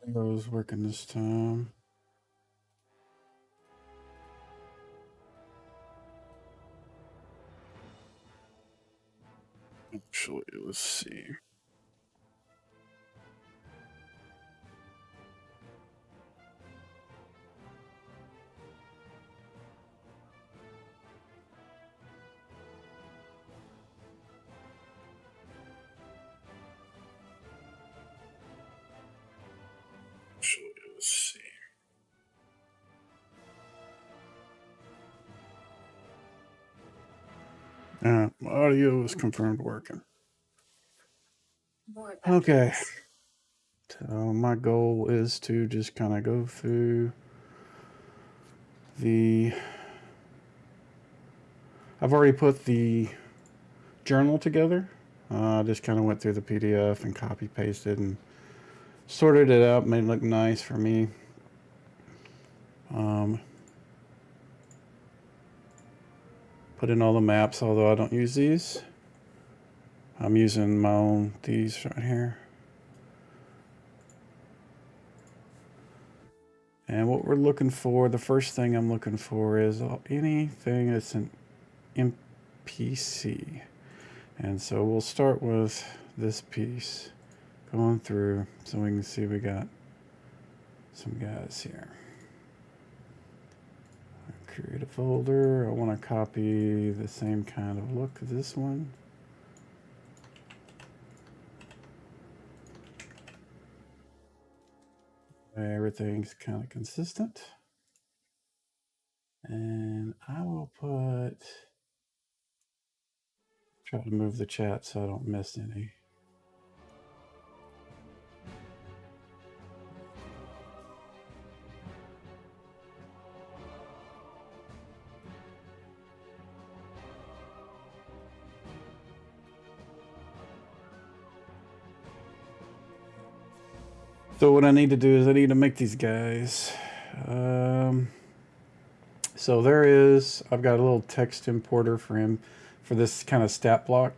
I was working this time. Actually, let's see. Actually, let's see. My audio is confirmed working. Okay. So my goal is to just kind of go through the. I've already put the journal together. I just kind of went through the PDF and copy pasted and sorted it out, made it look nice for me. Put in all the maps, although I don't use these. I'm using my own, these right here. And what we're looking for, the first thing I'm looking for is anything that's an NPC. And so we'll start with this piece, going through so we can see we got some guys here. Create a folder. I want to copy the same kind of look as this one. Everything's kind of consistent. And I will try to move the chat so I don't miss any. So what I need to do is I need to make these guys. So there is, I've got a little text importer for him for this kind of stat block.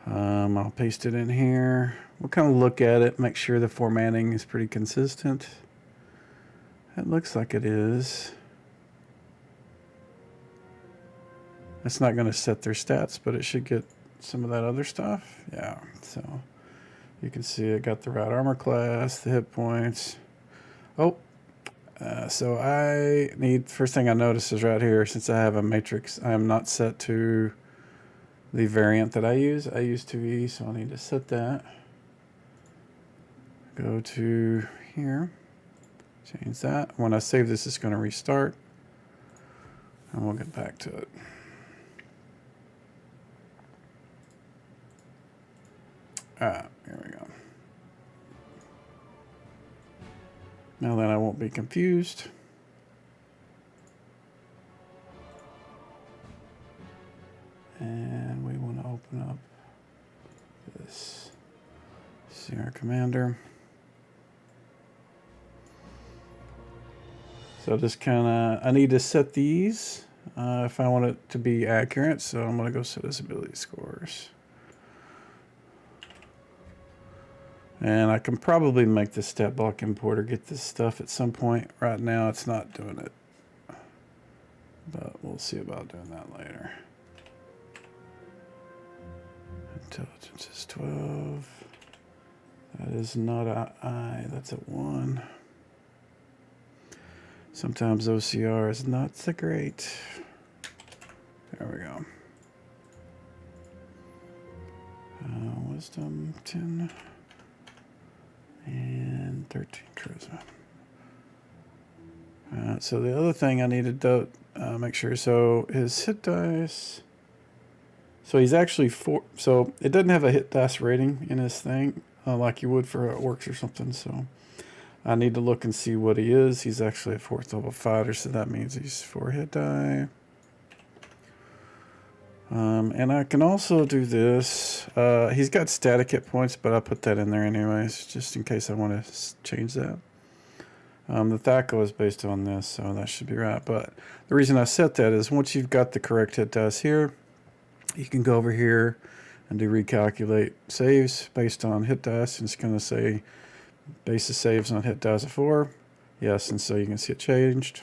I'll paste it in here. We'll kind of look at it, make sure the formatting is pretty consistent. It looks like it is. It's not going to set their stats, but it should get some of that other stuff. Yeah, so you can see it got the right armor class, the hit points. Oh, so I need, first thing I notice is right here, since I have a matrix, I am not set to the variant that I use. I use 2E, so I need to set that. Go to here, change that. When I save this, it's going to restart, and we'll get back to it. Here we go. Now that I won't be confused. And we want to open up this CR Commander. So just kind of, I need to set these if I want it to be accurate. So I'm going to go set his ability scores. And I can probably make the stat block importer get this stuff at some point. Right now it's not doing it, but we'll see about doing that later. Intelligence is 12. That is not an I, that's a 1. Sometimes OCR is not so great. There we go. Wisdom 10. And 13 charisma. So the other thing I need to make sure, so his hit dice, so he's actually 4, so it doesn't have a hit dice rating in his thing like you would for orcs or something, so I need to look and see what he is. He's actually a 4th level fighter, so that means he's 4 hit die. And I can also do this. He's got static hit points, but I put that in there anyways, just in case I want to change that. The THACO is based on this, so that should be right. But the reason I set that is once you've got the correct hit dice here, you can go over here and do recalculate saves based on hit dice, and it's going to say Basis saves on hit dies of 4. Yes, and so you can see it changed.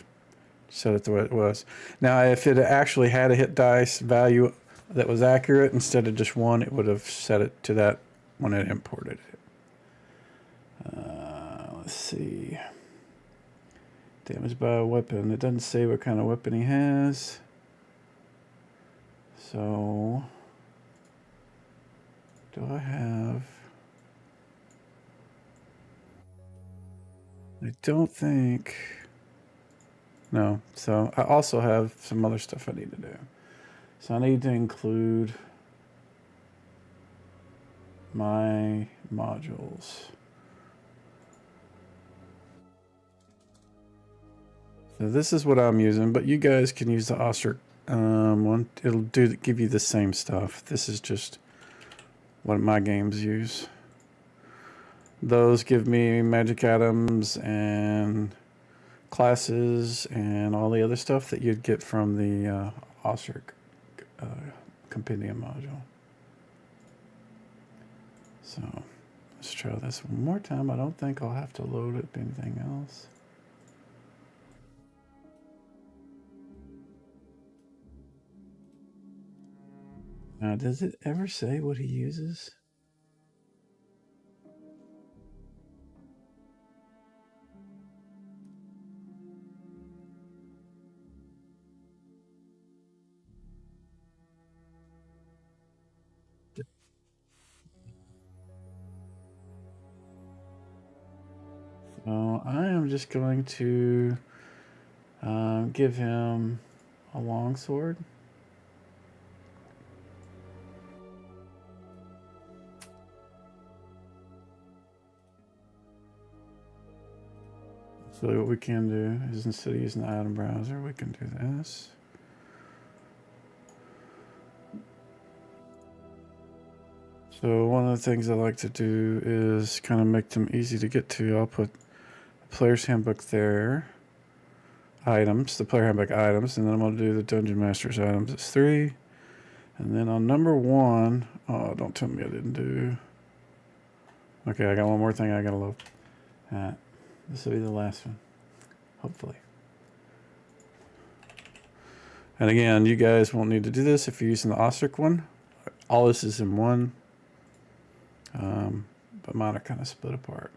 Set it the way it was. Now, if it actually had a hit dice value that was accurate instead of just 1, it would have set it to that when it imported it. Let's see. Damage by a weapon. It doesn't say what kind of weapon he has. So, do I have... I don't think... No. So, I also have some other stuff I need to do. So, I need to include my modules. So this is what I'm using, but you guys can use the Ostrich one. It'll give you the same stuff. This is just what my games use. Those give me magic items and classes and all the other stuff that you'd get from the Ostrich compendium module. So let's try this one more time. I don't think I'll have to load up anything else. Now, does it ever say what he uses? So I am just going to give him a longsword. So what we can do is instead of using the item browser, we can do this. So one of the things I like to do is kind of make them easy to get to. I'll put the player's handbook there, items, the player handbook items, and then I'm going to do the dungeon master's items. It's 3. And then on number 1, oh, don't tell me I didn't do. Okay, I got one more thing I got to load. This will be the last one, hopefully. And again, you guys won't need to do this if you're using the Ostrich one. All this is in one, but mine are kind of split apart.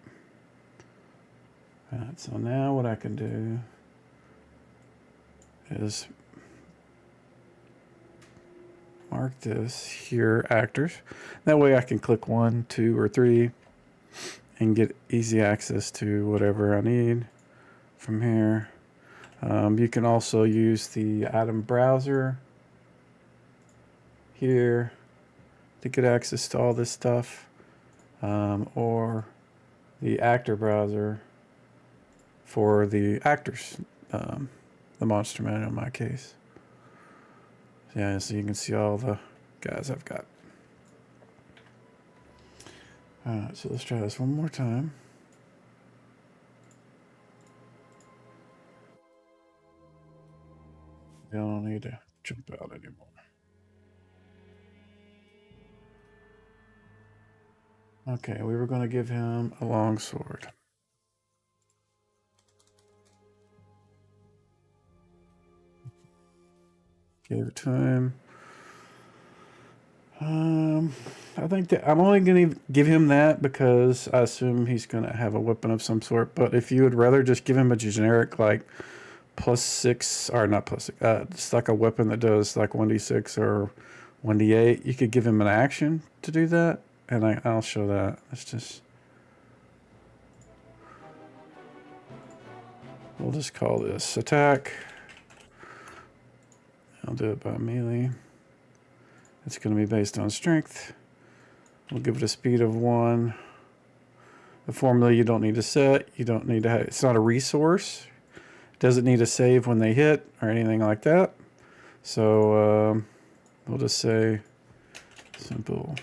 Alright, so now what I can do is mark this here, actors. That way I can click 1, 2, or 3 and get easy access to whatever I need from here. You can also use the item browser here to get access to all this stuff, or the actor browser for the actors, the monster manual in my case. Yeah, so you can see all the guys I've got. Alright, so let's try this one more time. I don't need to jump out anymore. Okay, we were going to give him a longsword. Gave it to him. I think that I'm only going to give him that because I assume he's going to have a weapon of some sort. But if you would rather just give him a generic, like, +6, or not +6, it's like a weapon that does like 1d6 or 1d8, you could give him an action to do that. And I'll show that. Let's just... We'll just call this attack. I'll do it by melee. It's going to be based on strength. We'll give it a speed of 1. The formula you don't need to set. You don't need to have... It's not a resource. It doesn't need a save when they hit or anything like that. So we'll just say simple.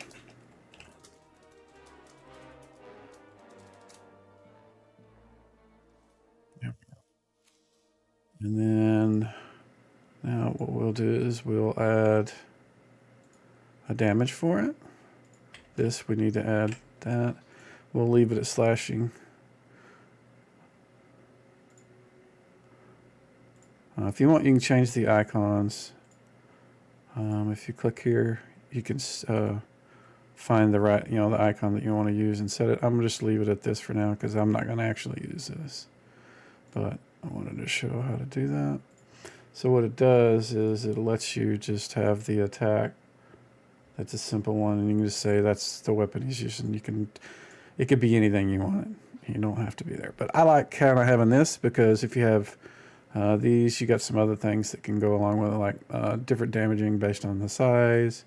Yep. And then now what we'll do is we'll add a damage for it. This, we need to add that. We'll leave it at slashing If you want, you can change the icons. If you click here, you can find the right, the icon that you want to use and set it. I'm going to just leave it at this for now because I'm not going to actually use this. But I wanted to show how to do that. So what it does is it lets you just have the attack. That's a simple one, and you can just say that's the weapon he's using. It could be anything you want. You don't have to be there. But I like kind of having this because if you have these, you got some other things that can go along with it, like different damaging based on the size.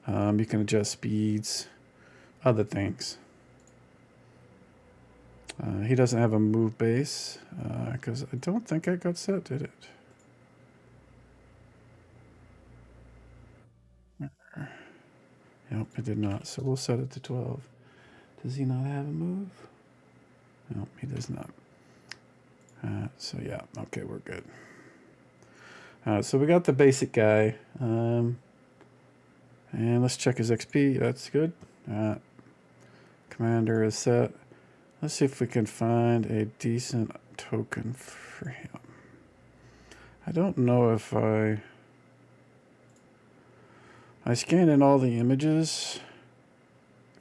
You can adjust speeds, other things. He doesn't have a move base because I don't think I got set, did it? Nope, it did not. So we'll set it to 12. Does he not have a move? No, he does not. So yeah, okay, we're good. So we got the basic guy. And let's check his XP. That's good. Commander is set. Let's see if we can find a decent token for him. I don't know if I scanned in all the images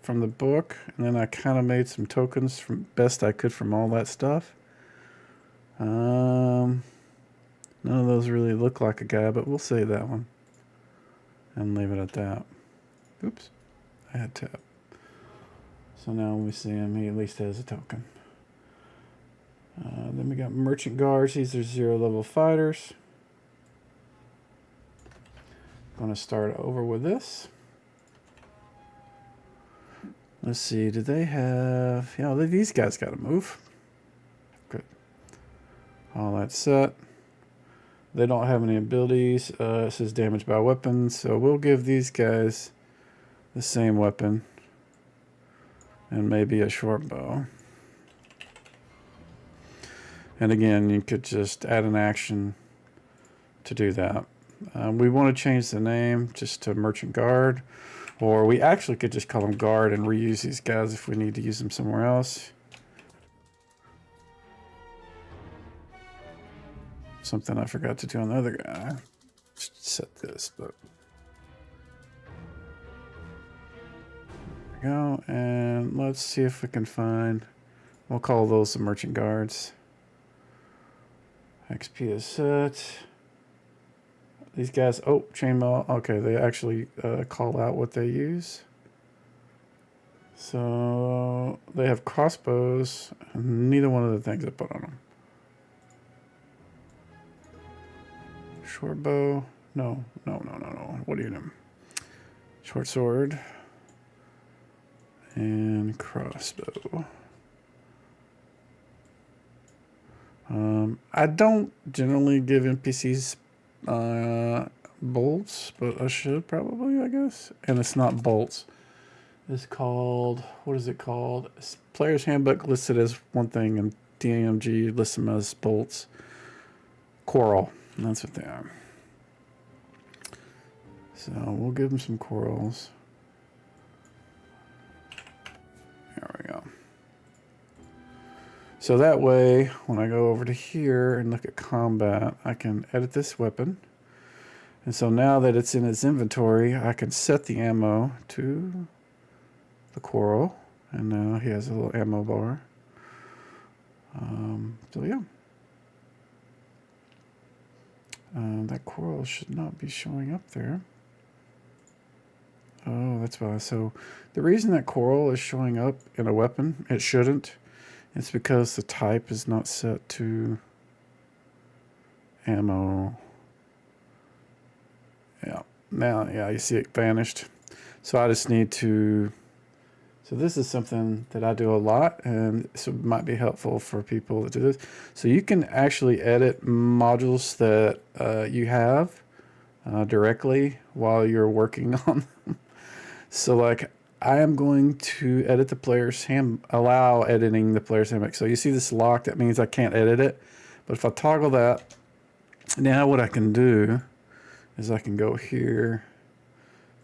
from the book, and then I kind of made some tokens from best I could from all that stuff. None of those really look like a guy, but we'll save that one and leave it at that. Oops, I had tab. So now when we see him, he at least has a token. Then we got merchant guards. These are 0 level fighters. Going to start over with this. Let's see, do they have... Yeah, these guys got to move. Good. All that's set. They don't have any abilities. It says damage by weapons, so we'll give these guys the same weapon. And maybe a short bow. And again, you could just add an action to do that. We want to change the name just to Merchant Guard. Or we actually could just call them Guard and reuse these guys if we need to use them somewhere else. Something I forgot to do on the other guy. Just set this, but... There we go, and let's see if we can find... We'll call those the Merchant Guards. XP is set. These guys, oh, chainmail. Okay, they actually call out what they use. So they have crossbows. And neither one of the things I put on them. Short bow. No. What do you know? Short sword. And crossbow. I don't generally give NPCs bolts, but I should probably, I guess. And it's not bolts. It's called, what is it called? Player's Handbook listed as one thing, and DMG lists them as bolts. Coral. That's what they are. So we'll give them some corals. There we go. So that way, when I go over to here and look at combat, I can edit this weapon. And so now that it's in its inventory, I can set the ammo to the coral. And now he has a little ammo bar. So yeah. That coral should not be showing up there. Oh, that's why. So the reason that coral is showing up in a weapon, it shouldn't. It's because the type is not set to ammo. Yeah, now, yeah, you see it vanished. So I just need to, so this is something that I do a lot, and so it might be helpful for people that do this. So you can actually edit modules that you have directly while you're working on them. So like, I am going to edit the player's allow editing the player's handbook. So you see this lock, that means I can't edit it. But if I toggle that, now what I can do is I can go here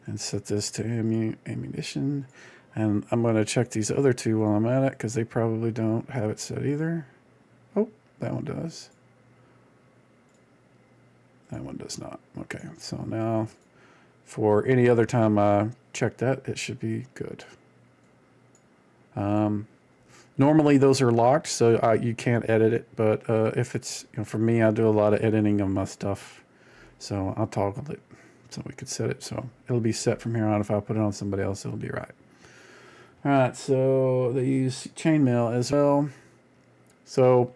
and set this to ammunition. And I'm going to check these other two while I'm at it, because they probably don't have it set either. Oh, that one does. That one does not. Okay, so now for any other time I check that, it should be good. Normally those are locked, so you can't edit it. But if it's, for me, I do a lot of editing of my stuff, so I'll toggle it so we could set it. So it'll be set from here on. If I put it on somebody else, it'll be right. All right, so they use chainmail as well. So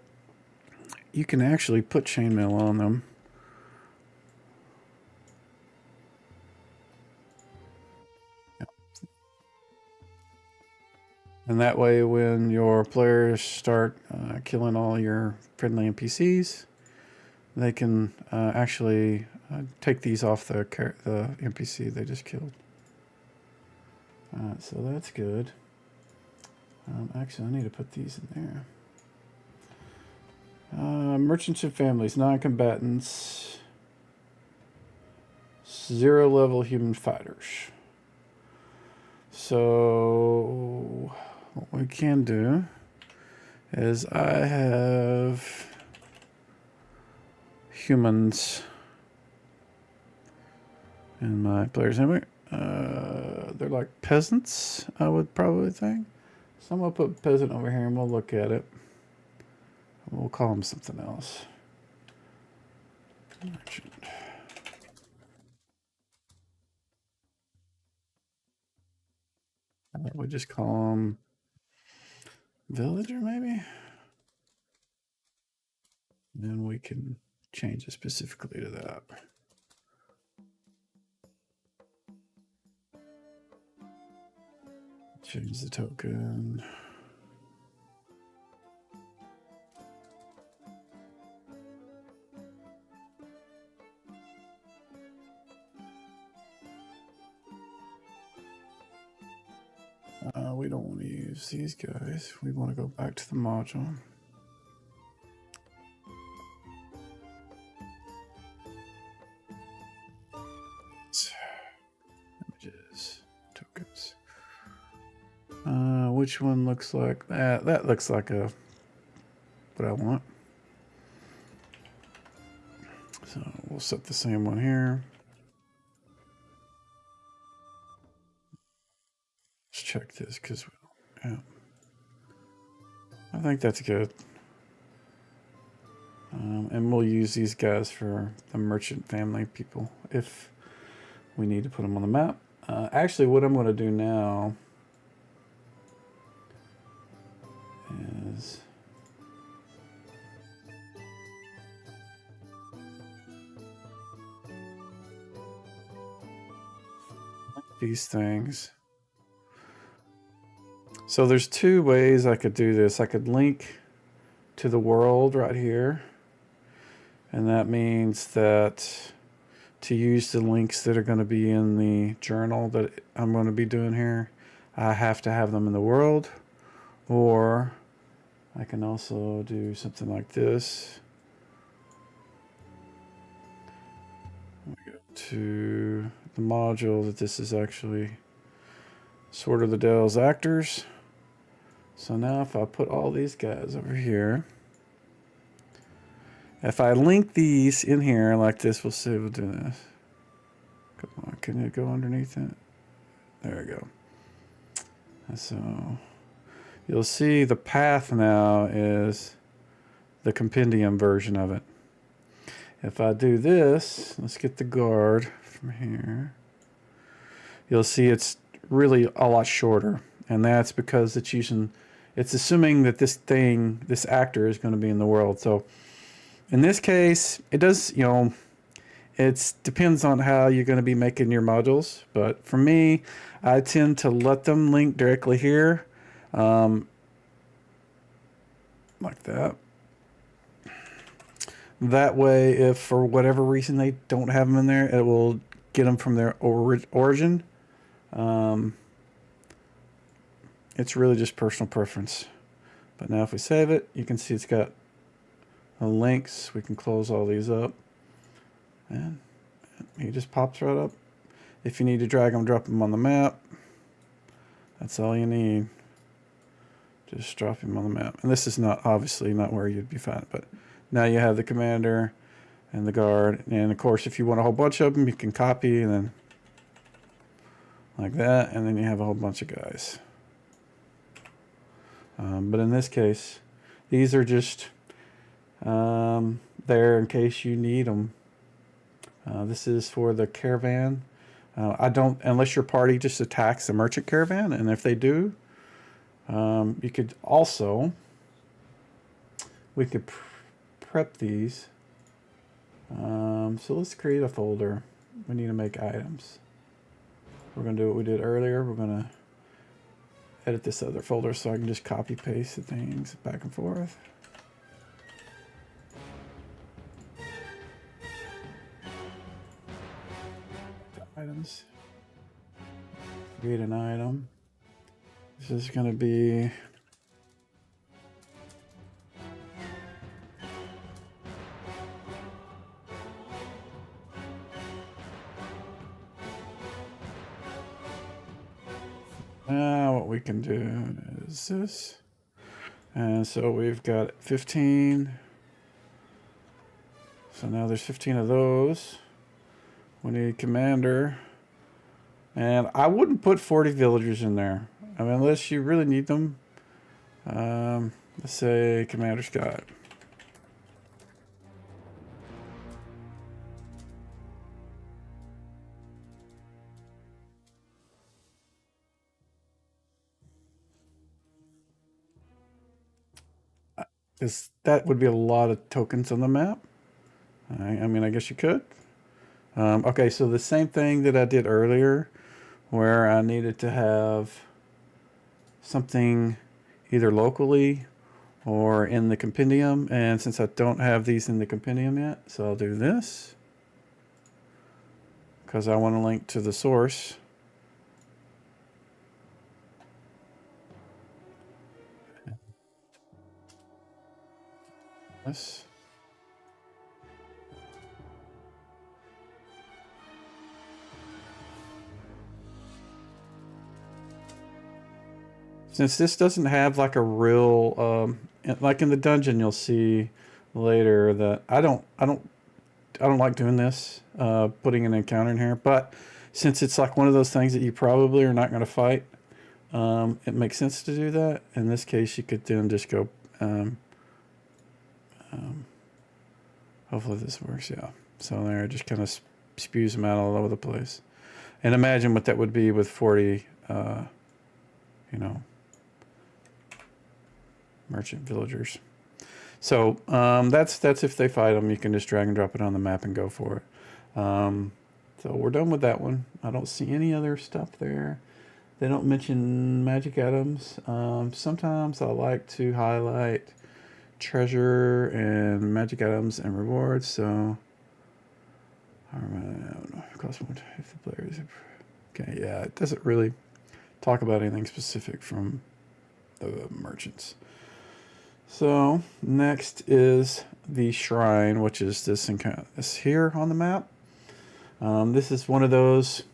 you can actually put chainmail on them. And that way, when your players start killing all your friendly NPCs, they can actually take these off the NPC they just killed. So that's good. Actually, I need to put these in there. Merchants and families, non-combatants, 0-level human fighters. So what we can do is I have humans in my players anyway. They're like peasants, I would probably think. So I'm going to put peasant over here and we'll look at it. We'll call them something else. Merchant. We just call them villager, maybe? Then we can change it specifically to that. Change the token. We don't want to use these guys. We want to go back to the module. Images, tokens. Which one looks like that? That looks like what I want. So we'll set the same one here. Let's check this because, yeah, I think that's good. And we'll use these guys for the merchant family people if we need to put them on the map. Actually, what I'm going to do now is these things. So there's two ways I could do this. I could link to the world right here. And that means that to use the links that are going to be in the journal that I'm going to be doing here, I have to have them in the world. Or I can also do something like this. We go to the module that this is actually Sword of the Dale's actors. So now if I put all these guys over here, if I link these in here like this, we'll see, we'll do this. Come on, can it go underneath it? There we go. So you'll see the path now is the compendium version of it. If I do this, let's get the guard from here. You'll see it's really a lot shorter, and that's because it's assuming that this actor is going to be in the world. So in this case, it does, it depends on how you're going to be making your modules. But for me, I tend to let them link directly here, like that. That way, if for whatever reason they don't have them in there, it will get them from their origin. It's really just personal preference. But now if we save it, you can see it's got the links. We can close all these up. And he just pops right up. If you need to drag them, drop them on the map. That's all you need. Just drop him on the map. And this is not, obviously, not where you'd be finding, but now you have the commander. and the guard. And of course, if you want a whole bunch of them, you can copy and then like that, and then you have a whole bunch of guys. But in this case, these are just there in case you need them. This is for the caravan. I don't, unless your party just attacks the merchant caravan, and if they do, you could also, we could prep these. So let's create a folder. We need to make items. We're going to do what we did earlier. We're going to edit this other folder so I can just copy paste the things back and forth. Items. Create an item. This is going to be what we can do is this. And so we've got 15. So now there's 15 of those. We need commander. And I wouldn't put 40 villagers in there. I mean, unless you really need them. Let's say Commander Scott. That would be a lot of tokens on the map. I mean, I guess you could. Okay, so the same thing that I did earlier, where I needed to have something either locally or in the compendium, and since I don't have these in the compendium yet, so I'll do this because I want to link to the source. This. Since this doesn't have like a real, like in the dungeon, you'll see later that I don't like doing this, putting an encounter in here. But since it's like one of those things that you probably are not going to fight, it makes sense to do that. In this case, you could then just go. Hopefully this works. Yeah. So there, it just kind of spews them out all over the place. And imagine what that would be with 40, you know, merchant villagers. So that's if they fight them, you can just drag and drop it on the map and go for it. So we're done with that one. I don't see any other stuff there. They don't mention magic items. Sometimes I like to highlight treasure and magic items and rewards. So I don't know. Cost one if the players. Okay, yeah, it doesn't really talk about anything specific from the merchants. So next is the shrine, which is this here on the map. This is one of those.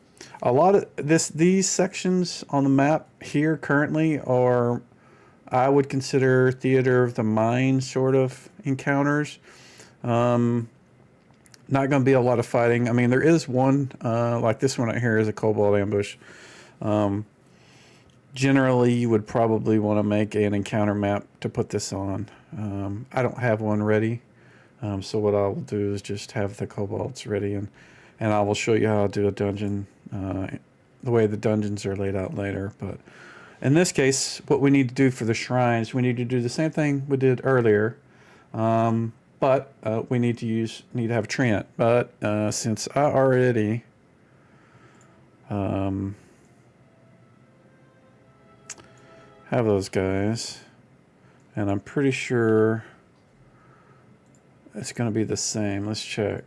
A lot of these sections on the map here currently are, I would consider, theater of the mind sort of encounters. Not going to be a lot of fighting. I mean, there is one like this one right here is a kobold ambush. Generally, you would probably want to make an encounter map to put this on. I don't have one ready, so what I will do is just have the kobolds ready, and I will show you how to do a dungeon, the way the dungeons are laid out later. But in this case, what we need to do for the shrines, we need to do the same thing we did earlier, but we need to have Trent. But since I already have those guys, and I'm pretty sure it's going to be the same. Let's check.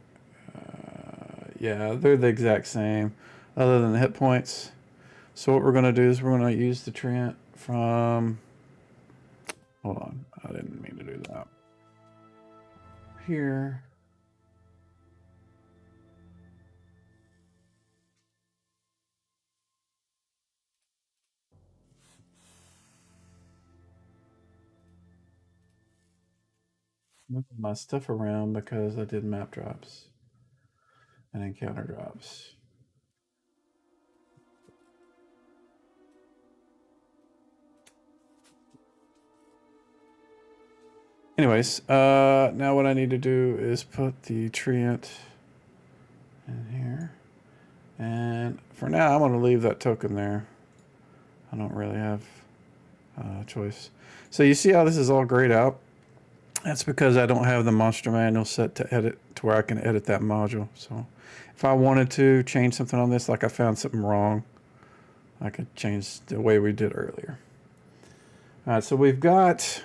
Yeah, they're the exact same, other than the hit points. So what we're going to do is we're going to use the Trent from. Hold on, I didn't mean to do that. Here. moving my stuff around because I did map drops and encounter drops. Anyways, now what I need to do is put the treant in here. And for now, I'm going to leave that token there. I don't really have a choice. So you see how this is all grayed out? That's because I don't have the monster manual set to edit to where I can edit that module. So if I wanted to change something on this, like I found something wrong, I could change the way we did earlier. All right, so we've got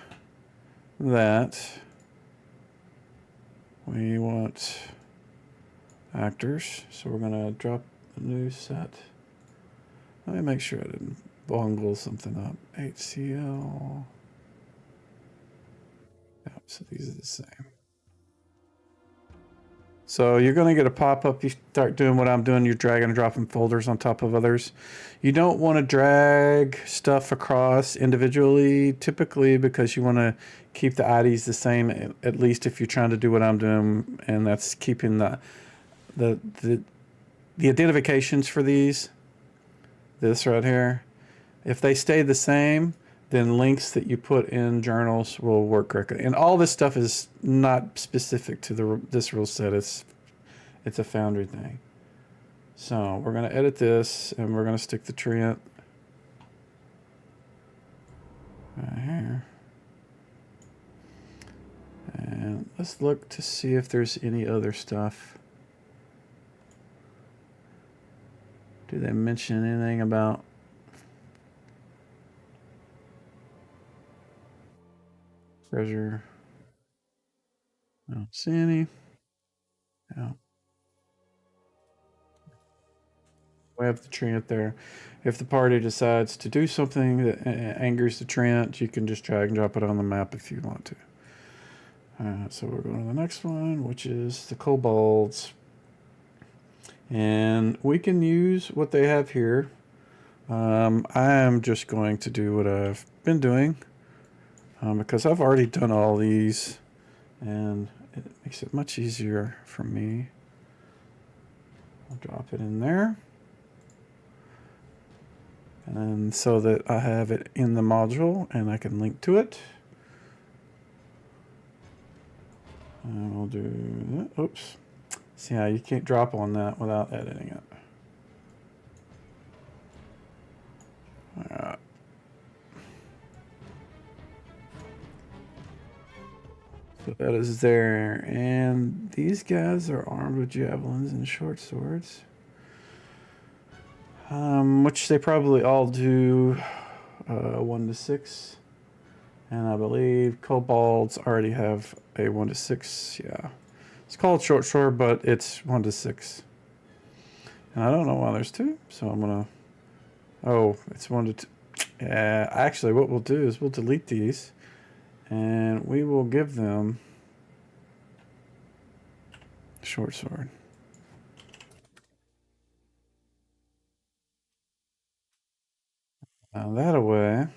that. We want actors, so we're going to drop a new set. Let me make sure I didn't bungle something up. HCL. Yeah, so these are the same. So you're going to get a pop-up. You start doing what I'm doing. You're dragging and dropping folders on top of others. You don't want to drag stuff across individually, typically, because you want to keep the IDs the same, at least if you're trying to do what I'm doing, and that's keeping the identifications for these, this right here. If they stay the same, then links that you put in journals will work correctly. And all this stuff is not specific to this rule set. It's a Foundry thing. So we're going to edit this, and we're going to stick the treant right here. And let's look to see if there's any other stuff. Do they mention anything about treasure? I don't see any. No. We have the treant there. If the party decides to do something that angers the treant, you can just drag and drop it on the map if you want to. So we're going to the next one, which is the kobolds. And we can use what they have here. I am just going to do what I've been doing because I've already done all these, and it makes it much easier for me. I'll drop it in there. And so that I have it in the module and I can link to it. And we'll do that. Oops. See how you can't drop on that without editing it. All right. So that is there. And these guys are armed with javelins and short swords. Which they probably all do 1 to 6. And I believe kobolds already have a 1 to 6. Yeah. It's called short sword, but it's 1 to 6. And I don't know why there's 2, so I'm going to... Oh, it's 1 to 2. Yeah, actually, what we'll do is we'll delete these. And we will give them short sword. Now that away,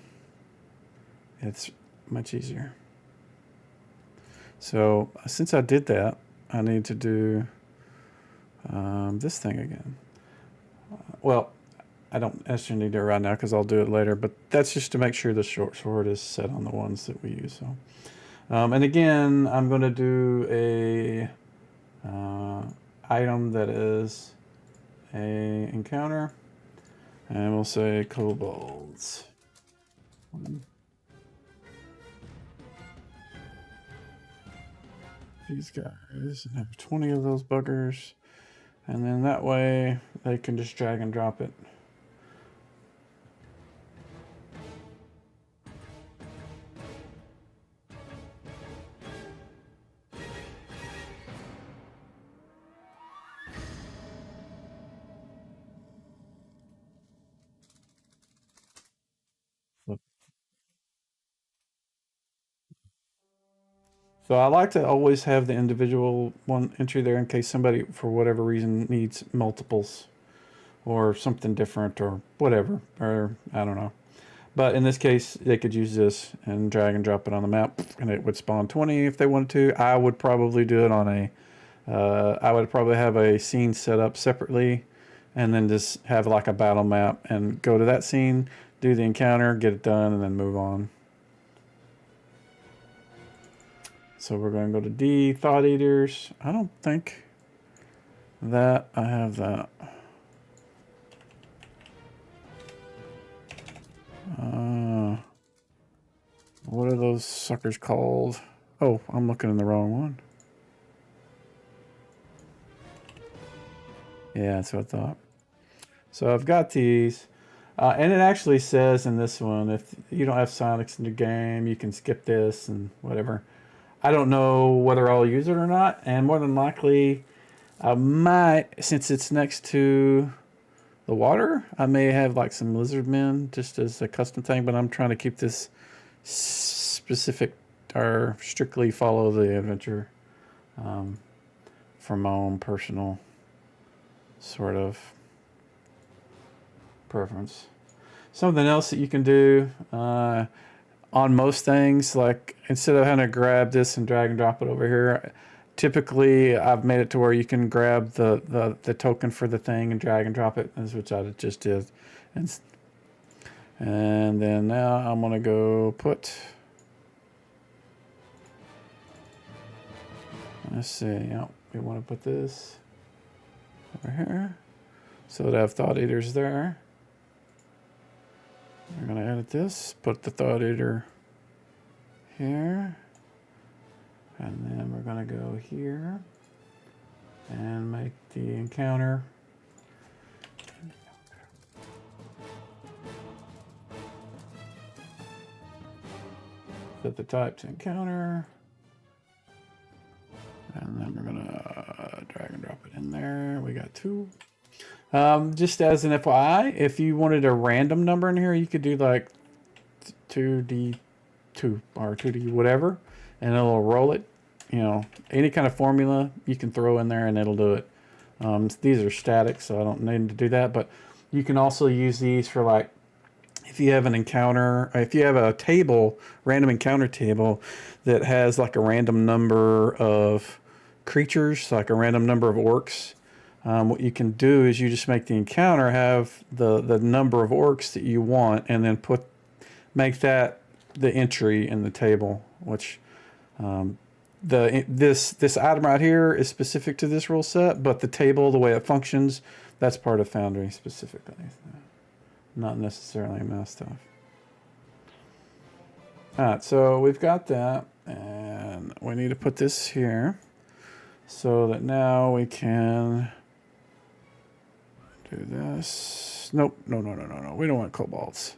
it's much easier. So since I did that, I need to do this thing again. Well, I don't necessarily need to do it right now because I'll do it later, but that's just to make sure the short sword is set on the ones that we use. So, and again, I'm going to do a item that is a encounter, and we'll say kobolds. These guys, and have 20 of those buggers, and then that way they can just drag and drop it. So I like to always have the individual one entry there in case somebody, for whatever reason, needs multiples or something different or whatever, or I don't know. But in this case, they could use this and drag and drop it on the map, and it would spawn 20 if they wanted to. I would probably do it on a, I would probably have a scene set up separately, and then just have like a battle map and go to that scene, do the encounter, get it done, and then move on. So we're going to go to D, Thought Eaters. I don't think that I have that. What are those suckers called? Oh, I'm looking in the wrong one. Yeah, that's what I thought. So I've got these. And it actually says in this one, if you don't have Sonics in your game, you can skip this and whatever. I don't know whether I'll use it or not. And more than likely, I might, since it's next to the water, I may have like some lizard men just as a custom thing, but I'm trying to keep this specific or strictly follow the adventure for my own personal sort of preference. Something else that you can do on most things, like instead of having to grab this and drag and drop it over here, typically I've made it to where you can grab the token for the thing and drag and drop it, which I just did. And then now I'm going to go put, let's see, yep, we want to put this over here. So that I have Thought Eaters there. We're going to edit this, put the Thought Eater here. And then we're going to go here and make the encounter. Set the type to encounter. And then we're going to drag and drop it in there. We got 2. Just as an FYI, if you wanted a random number in here, you could do like 2D2 or 2D whatever, and it'll roll it. You know, any kind of formula you can throw in there and it'll do it. These are static, so I don't need to do that, but you can also use these for like, if you have an encounter, if you have a table, random encounter table that has like a random number of creatures, like a random number of orcs, what you can do is you just make the encounter have the number of orcs that you want, and then make that the entry in the table, which this item right here is specific to this rule set, but the table, the way it functions, that's part of Foundry specifically, not necessarily mouse stuff. All right, so we've got that, and we need to put this here so that now we can do this. Nope, no. We don't want cobalts.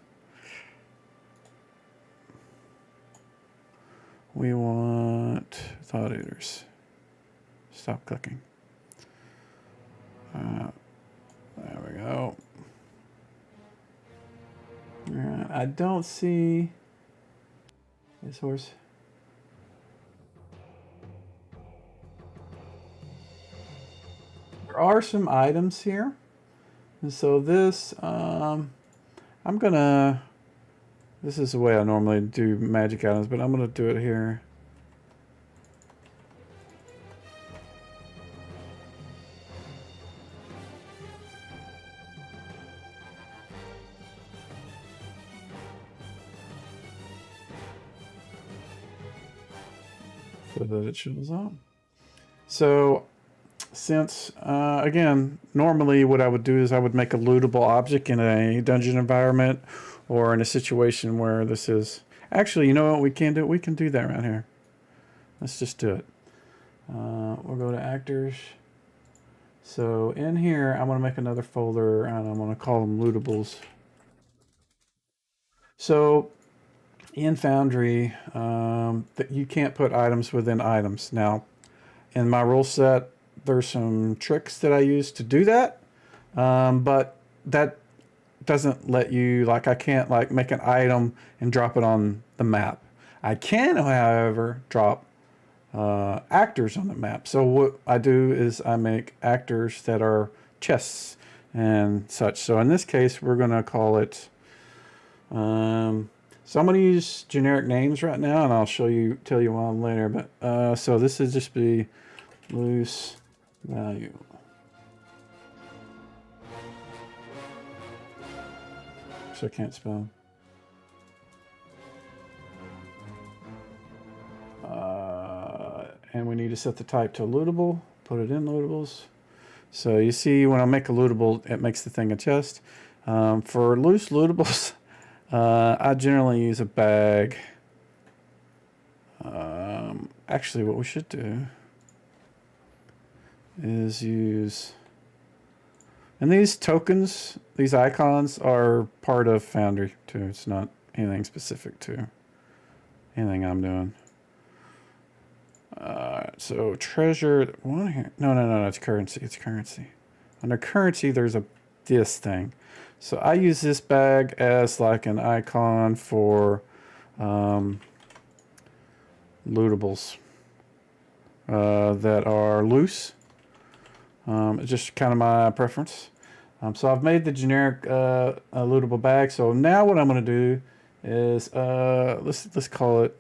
We want Thought Eaters. Stop clicking. There we go. I don't see this horse. There are some items here. And so this, this is the way I normally do magic items, but I'm going to do it here. So that it shows up. So since, again, normally what I would do is I would make a lootable object in a dungeon environment or in a situation where this is... Actually, you know what we can do? We can do that right here. Let's just do it. We'll go to Actors. So in here, I'm going to make another folder, and I'm going to call them Lootables. So in Foundry, you can't put items within items. Now, in my rule set, there's some tricks that I use to do that, but that doesn't let you, like, I can't like make an item and drop it on the map. I can, however, drop actors on the map. So what I do is I make actors that are chests and such. So in this case, we're going to call it So I'm going to use generic names right now, and I'll tell you why later. But so this is just be loose value. So I can't spell. And we need to set the type to lootable. Put it in lootables. So you see when I make a lootable, it makes the thing adjust. For loose lootables, I generally use a bag. Actually, what we should do is use... And these tokens, these icons are part of Foundry too. It's not anything specific to anything I'm doing. So treasure, one here. No, it's currency. It's currency. Under currency, there's this thing. So I use this bag as like an icon for lootables that are loose. It's just kind of my preference. So I've made the generic lootable bag. So now what I'm going to do is let's call it.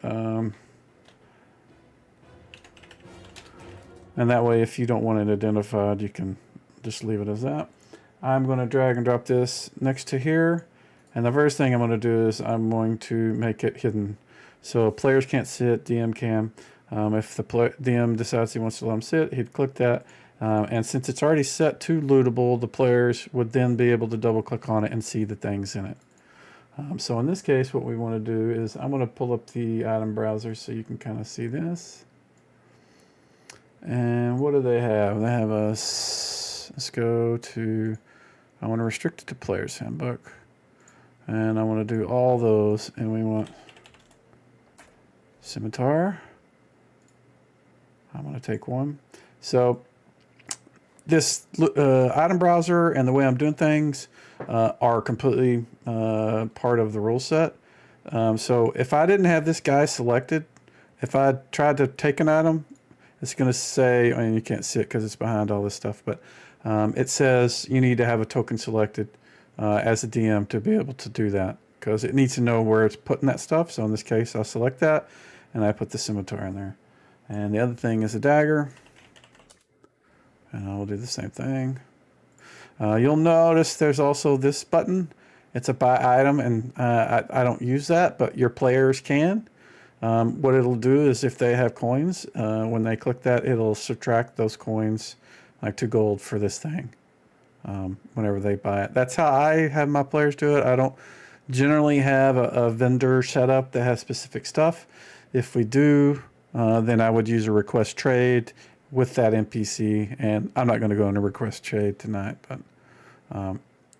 And that way, if you don't want it identified, you can just leave it as that. I'm going to drag and drop this next to here. And the first thing I'm going to do is I'm going to make it hidden. So players can't see it, DM can. If the DM decides he wants to let them sit, he'd click that. And since it's already set to lootable, the players would then be able to double click on it and see the things in it. So in this case, what we want to do is I'm going to pull up the item browser so you can kind of see this. And what do they have? They have a, let's go to, I want to restrict it to Player's Handbook. And I want to do all those, and we want Scimitar. I'm going to take one. So this item browser and the way I'm doing things are completely part of the rule set. So if I didn't have this guy selected, if I tried to take an item, it's going to say, I mean, you can't see it because it's behind all this stuff, but it says you need to have a token selected as a DM to be able to do that, because it needs to know where it's putting that stuff. So in this case, I'll select that, and I put the scimitar in there. And the other thing is a dagger, and I'll do the same thing. You'll notice there's also this button. It's a buy item, and I don't use that, but your players can. What it'll do is if they have coins, when they click that, it'll subtract those coins, like 2 gold for this thing, whenever they buy it. That's how I have my players do it. I don't generally have a vendor set up that has specific stuff. If we do, then I would use a request trade with that NPC, and I'm not going to go into request trade tonight, but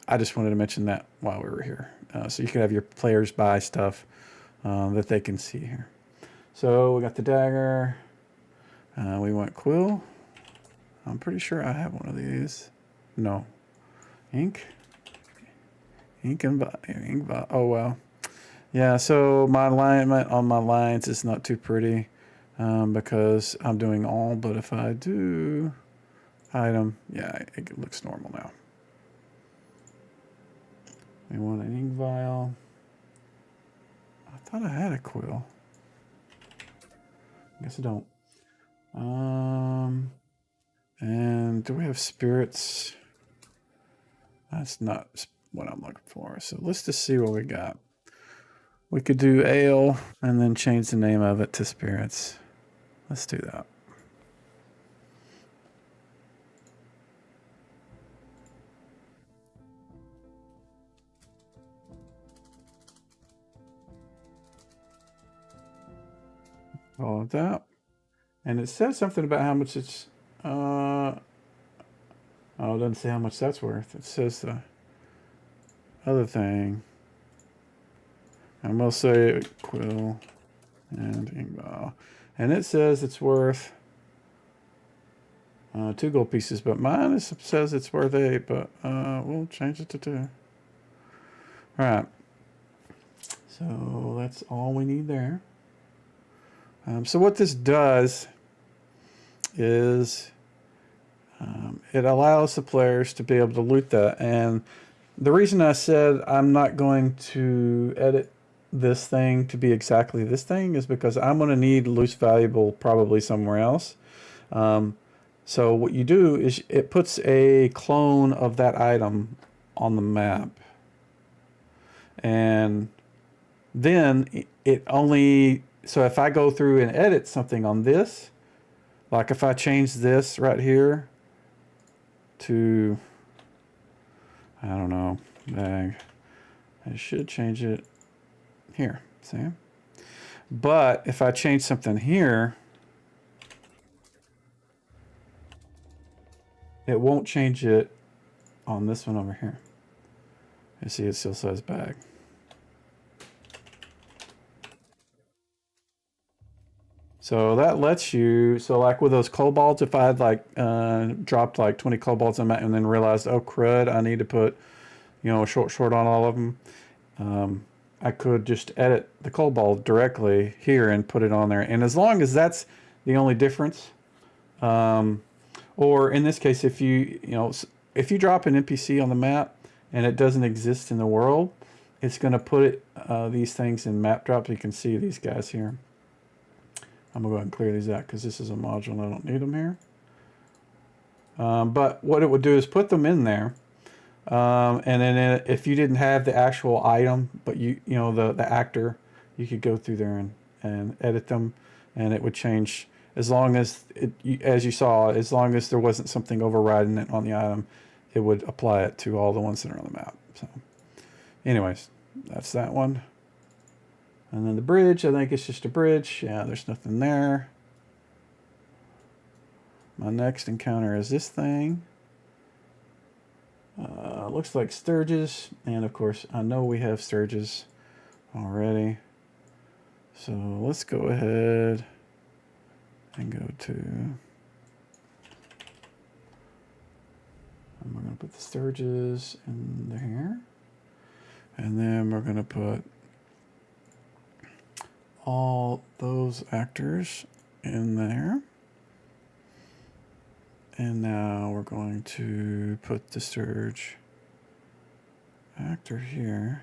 I just wanted to mention that while we were here. So you can have your players buy stuff that they can see here. So we got the dagger. We want quill. I'm pretty sure I have one of these. No. Ink. Ink and ink. Oh, well. Yeah, so my alignment on my lines is not too pretty because I'm doing all, but if I do item, yeah, it looks normal now. We want an ink vial. I thought I had a quill. I guess I don't. And do we have spirits? That's not what I'm looking for. So let's just see what we got. We could do ale and then change the name of it to spirits. Let's do that. All of that. And it says something about how much it's, oh, it doesn't say how much that's worth. It says the other thing. And we'll say quill and ink vial. And it says it's worth 2 gold pieces, but mine says it's worth 8, but we'll change it to 2. All right. So that's all we need there. So what this does is it allows the players to be able to loot that, and the reason I said I'm not going to edit this thing to be exactly this thing is because I'm going to need loose valuable probably somewhere else. Um, so what you do is it puts a clone of that item on the map. And then it only, so if I go through and edit something on this, like if I change this right here to, I don't know, bag, I should change it here, see? But if I change something here, it won't change it on this one over here. You see it still says bag. So that lets you, so like with those kobolds, if I had like dropped like 20 kobolds in that and then realized, oh crud, I need to put, you know, a short on all of them, I could just edit the kobold directly here and put it on there. And as long as that's the only difference, or in this case, if if you drop an NPC on the map and it doesn't exist in the world, it's going to put it, these things in map drop. You can see these guys here. I'm going to go ahead and clear these out because this is a module and I don't need them here. But what it would do is put them in there. And then if you didn't have the actual item, but you know the actor, you could go through there and edit them, and it would change as long as as you saw, as long as there wasn't something overriding it on the item, it would apply it to all the ones that are on the map. So, anyways, that's that one. And then the bridge, I think it's just a bridge. Yeah, there's nothing there. My next encounter is this thing. Looks like Sturges, and of course I know we have Sturges already, so let's go ahead and go to, and we're going to put the Sturges in there, and then we're going to put all those actors in there. And now we're going to put the Sturge actor here.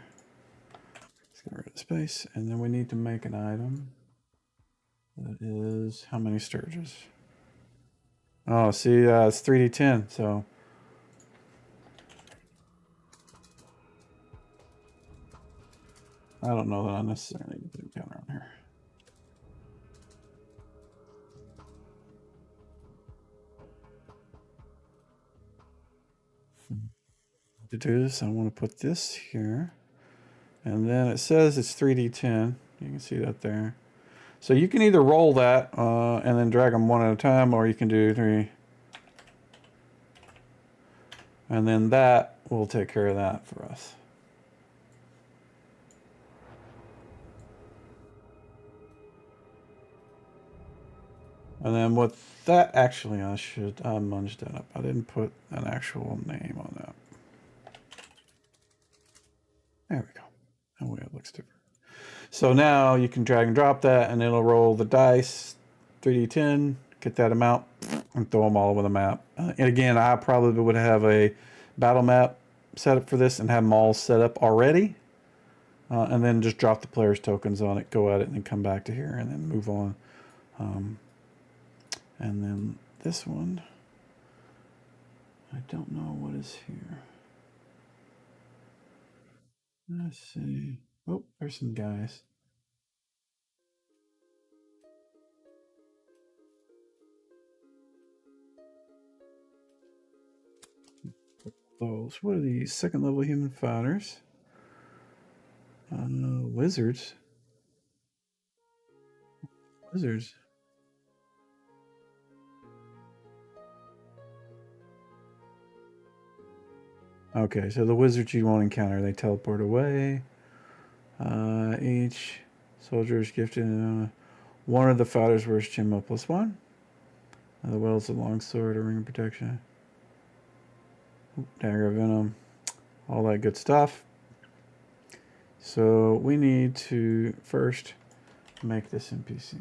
Let's get rid of space. And then we need to make an item that is how many Sturges? Oh, see, it's 3d10, so. I don't know that I necessarily need to put a counter on here. To do this, I want to put this here. And then it says it's 3d10. You can see that there. So you can either roll that and then drag them one at a time, or you can do 3. And then that will take care of that for us. And then what that actually, I munged that up. I didn't put an actual name on that. There we go. Oh, yeah, it looks different. So now you can drag and drop that, and it'll roll the dice, 3d10, get that amount, and throw them all over the map. And again, I probably would have a battle map set up for this and have them all set up already. And then just drop the player's tokens on it, go at it, and then come back to here, and then move on. And then this one, I don't know what is here. Let's see. Oh, there's some guys. Those, what are these? Second level human fighters. Wizards. Wizards. Okay, so the wizards you won't encounter, they teleport away. Each soldier is gifted one of the fighters wears Chinmo +1. The wields a long sword, a ring of protection, dagger of venom, all that good stuff. So we need to first make this NPC.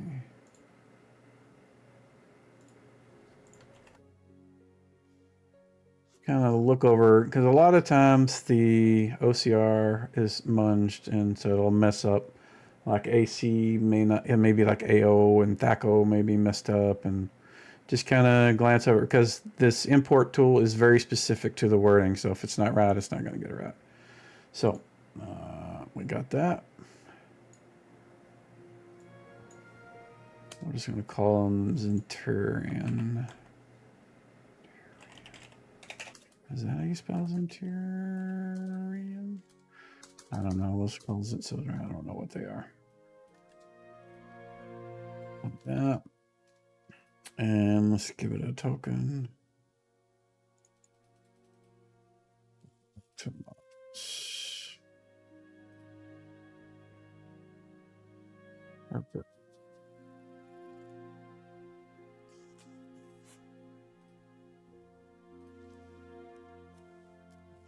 kind of look over, because a lot of times the OCR is munged, and so it'll mess up. Like AC may not, it may be like AO and THACO may be messed up, and just kind of glance over, because this import tool is very specific to the wording. So if it's not right, it's not going to get it right. So we got that. We're just going to call them Centurion. Is that how you spell Centurion? I don't know. Let's call it Centurion. I don't know what they are. Like that. And let's give it a token. Too much. Perfect.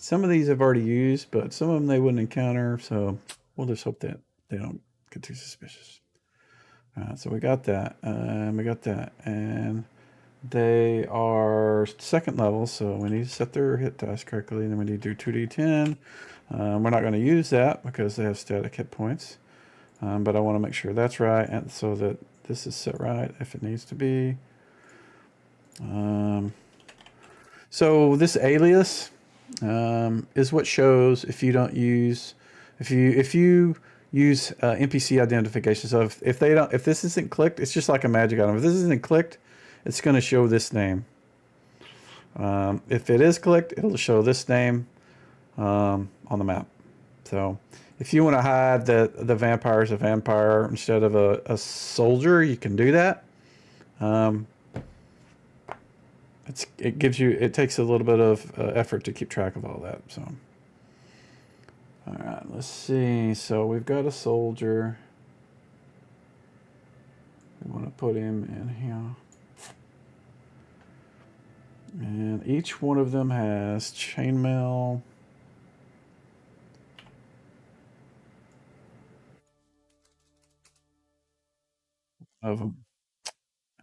Some of these I've already used, but some of them they wouldn't encounter, so we'll just hope that they don't get too suspicious. So we got that, and we got that, and they are second level, so we need to set their hit dice correctly, and then we need to do 2d10. We're not going to use that because they have static hit points, but I want to make sure that's right, and so that this is set right if it needs to be. So this alias is what shows if you don't use, if you use NPC identification. So if this isn't clicked, it's just like a magic item. If this isn't clicked, it's going to show this name. If it is clicked, it'll show this name on the map. So if you want to hide that the vampire is a vampire instead of a soldier, you can do that. It takes a little bit of effort to keep track of all that. So, all right, let's see. So we've got a soldier. We want to put him in here. And each one of them has chainmail. Of them.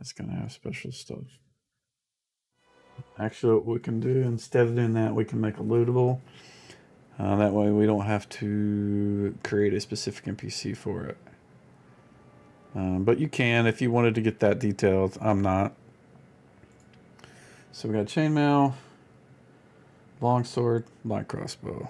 It's going to have special stuff. Actually, what we can do, instead of doing that, we can make a lootable. That way we don't have to create a specific NPC for it. But you can if you wanted to get that detailed. I'm not. So we got chainmail, longsword, light crossbow.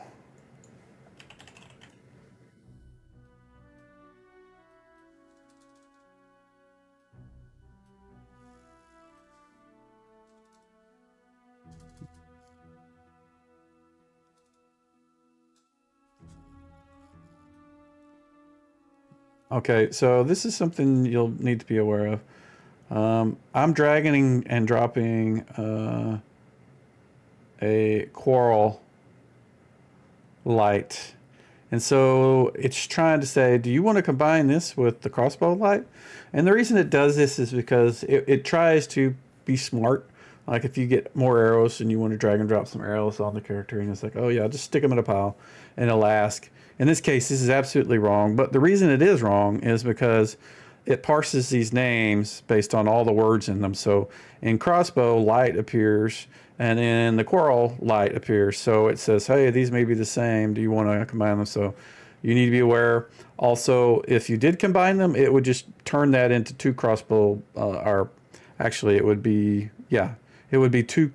Okay, so this is something you'll need to be aware of. I'm dragging and dropping a quarrel light. And so it's trying to say, do you want to combine this with the crossbow light? And the reason it does this is because it tries to be smart. Like if you get more arrows and you want to drag and drop some arrows on the character, and it's like, oh yeah, just stick them in a pile, and it'll ask. In this case, this is absolutely wrong. But the reason it is wrong is because it parses these names based on all the words in them. So in crossbow, light appears, and in the quarrel, light appears. So it says, hey, these may be the same. Do you want to combine them? So you need to be aware. Also, if you did combine them, it would just turn that into two crossbow, or actually it would be, yeah, it would be two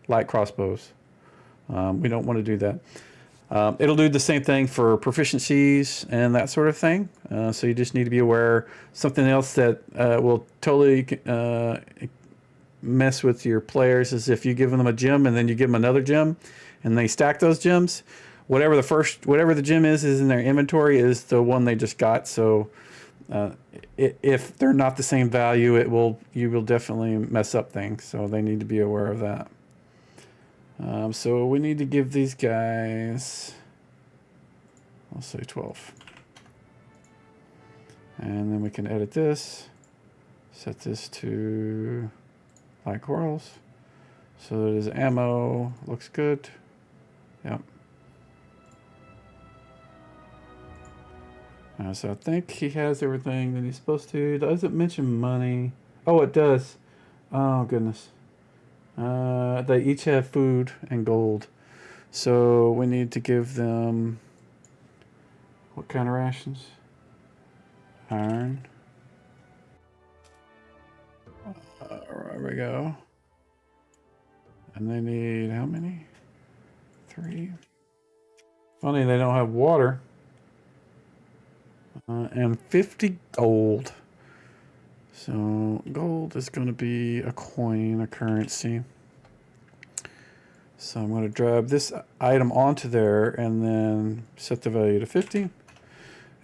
light crossbows. We don't want to do that. It'll do the same thing for proficiencies and that sort of thing. So you just need to be aware. Something else that will totally mess with your players is if you give them a gem and then you give them another gem and they stack those gems, whatever the gem is in their inventory is the one they just got. So if they're not the same value, you will definitely mess up things. So they need to be aware of that. So we need to give these guys, I'll say 12. And then we can edit this, set this to light quarrels. So that his ammo looks good. Yep. So I think he has everything that he's supposed to. Does it mention money? Oh, it does. Oh, goodness. They each have food and gold. So we need to give them... What kind of rations? Iron. There we go. And they need how many? 3. Funny they don't have water. And 50 gold. So gold is going to be a coin, a currency. So I'm going to drag this item onto there and then set the value to 50.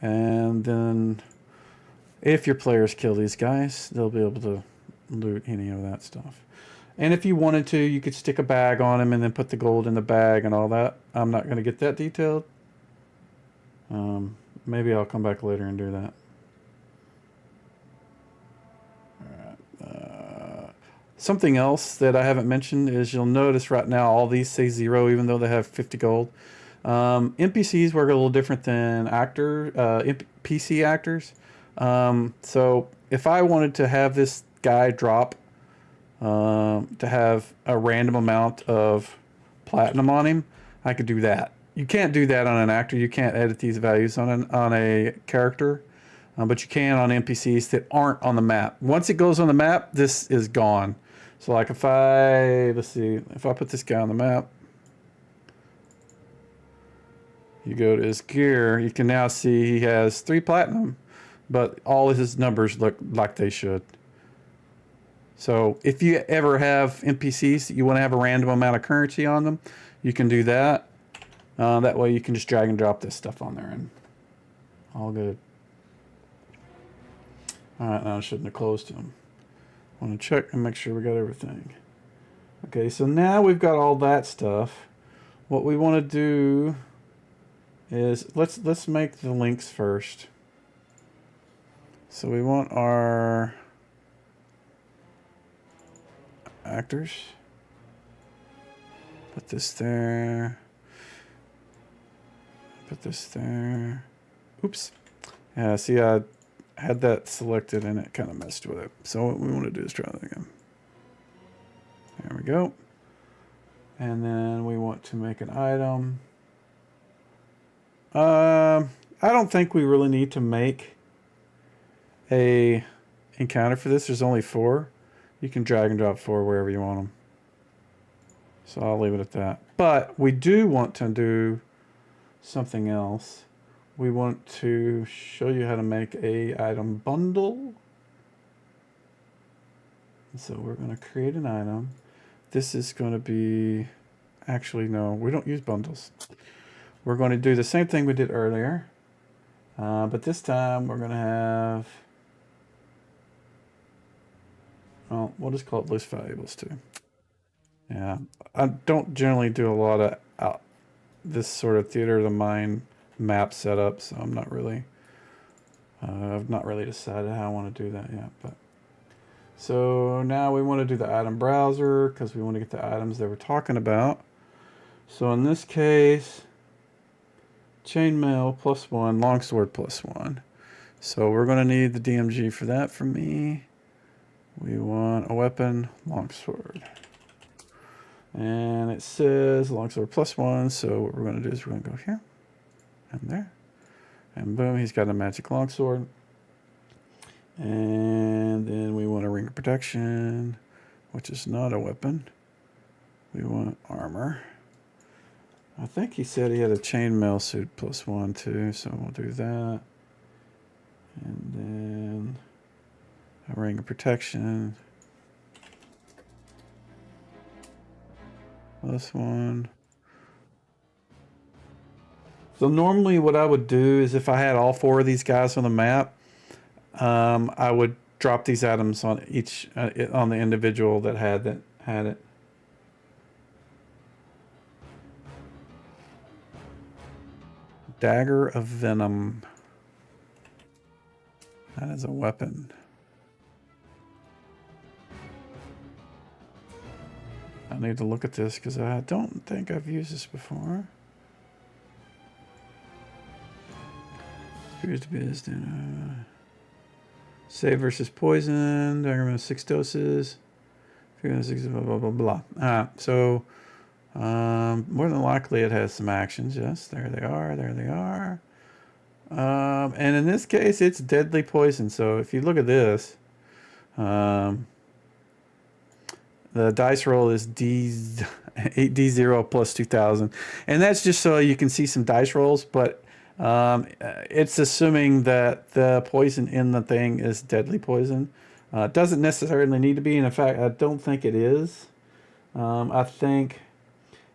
And then if your players kill these guys, they'll be able to loot any of that stuff. And if you wanted to, you could stick a bag on them and then put the gold in the bag and all that. I'm not going to get that detailed. Maybe I'll come back later and do that. Something else that I haven't mentioned is you'll notice right now all these say 0 even though they have 50 gold. NPCs work a little different than PC actors. So if I wanted to have this guy drop to have a random amount of platinum on him, I could do that. You can't do that on an actor. You can't edit these values on a character. But you can on NPCs that aren't on the map. Once it goes on the map, this is gone. So like if let's see, if I put this guy on the map, you go to his gear, you can now see he has 3 platinum, but all of his numbers look like they should. So if you ever have NPCs that you want to have a random amount of currency on them, you can do that. That way you can just drag and drop this stuff on there and all good. Alright, now I shouldn't have closed him. I want to check and make sure we got everything. Okay, so now we've got all that stuff. What we want to do is let's make the links first. So we want our actors. Put this there. Put this there. Oops. Yeah, see, I had that selected and it kind of messed with it. So what we want to do is try that again. There we go. And then we want to make an item. I don't think we really need to make a encounter for this. There's only 4. You can drag and drop 4 wherever you want them. So I'll leave it at that. But we do want to do something else. We want to show you how to make a item bundle. So we're going to create an item. This is going to be, actually no, we don't use bundles. We're going to do the same thing we did earlier, but this time we're going to have, well, we'll just call it list valuables too. Yeah, I don't generally do a lot of this sort of theater of the mind map setup, so I'm not really, I've not really decided how I want to do that yet. But so now we want to do the item browser because we want to get the items that we're talking about. So in this case, chainmail +1, longsword +1. So we're going to need the DMG for that from me. We want a weapon, longsword. And it says longsword +1, so what we're going to do is we're going to go here and there. And boom, he's got a magic longsword. And then we want a ring of protection, which is not a weapon. We want armor. I think he said he had a chainmail suit +1 too, so we'll do that. And then a ring of protection +1. So normally what I would do is if I had all 4 of these guys on the map, I would drop these items on each on the individual that had it. Dagger of Venom. That is a weapon. I need to look at this because I don't think I've used this before. Appears to be this. Save versus poison. Dagger of 6 doses. blah, blah, blah, blah. So more than likely it has some actions. Yes, there they are. There they are. And in this case, it's deadly poison. So if you look at this, the dice roll is D0 plus 2000. And that's just so you can see some dice rolls, but it's assuming that the poison in the thing is deadly poison. It doesn't necessarily need to be. And in fact, I don't think it is. I think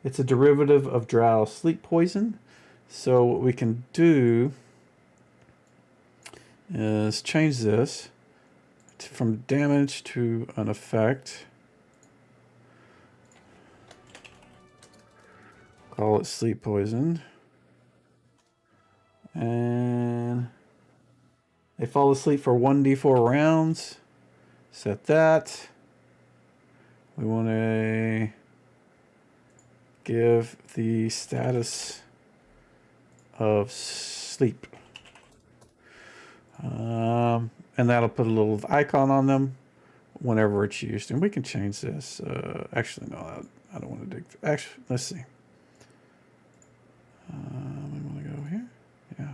it's a derivative of drow sleep poison. So what we can do is change this from damage to an effect. Call it sleep poison. And they fall asleep for 1d4 rounds. Set that. We want to give the status of sleep. And that'll put a little icon on them whenever it's used. And we can change this. Actually, no, I don't want to dig. Actually, let's see. We want to go here. Yeah.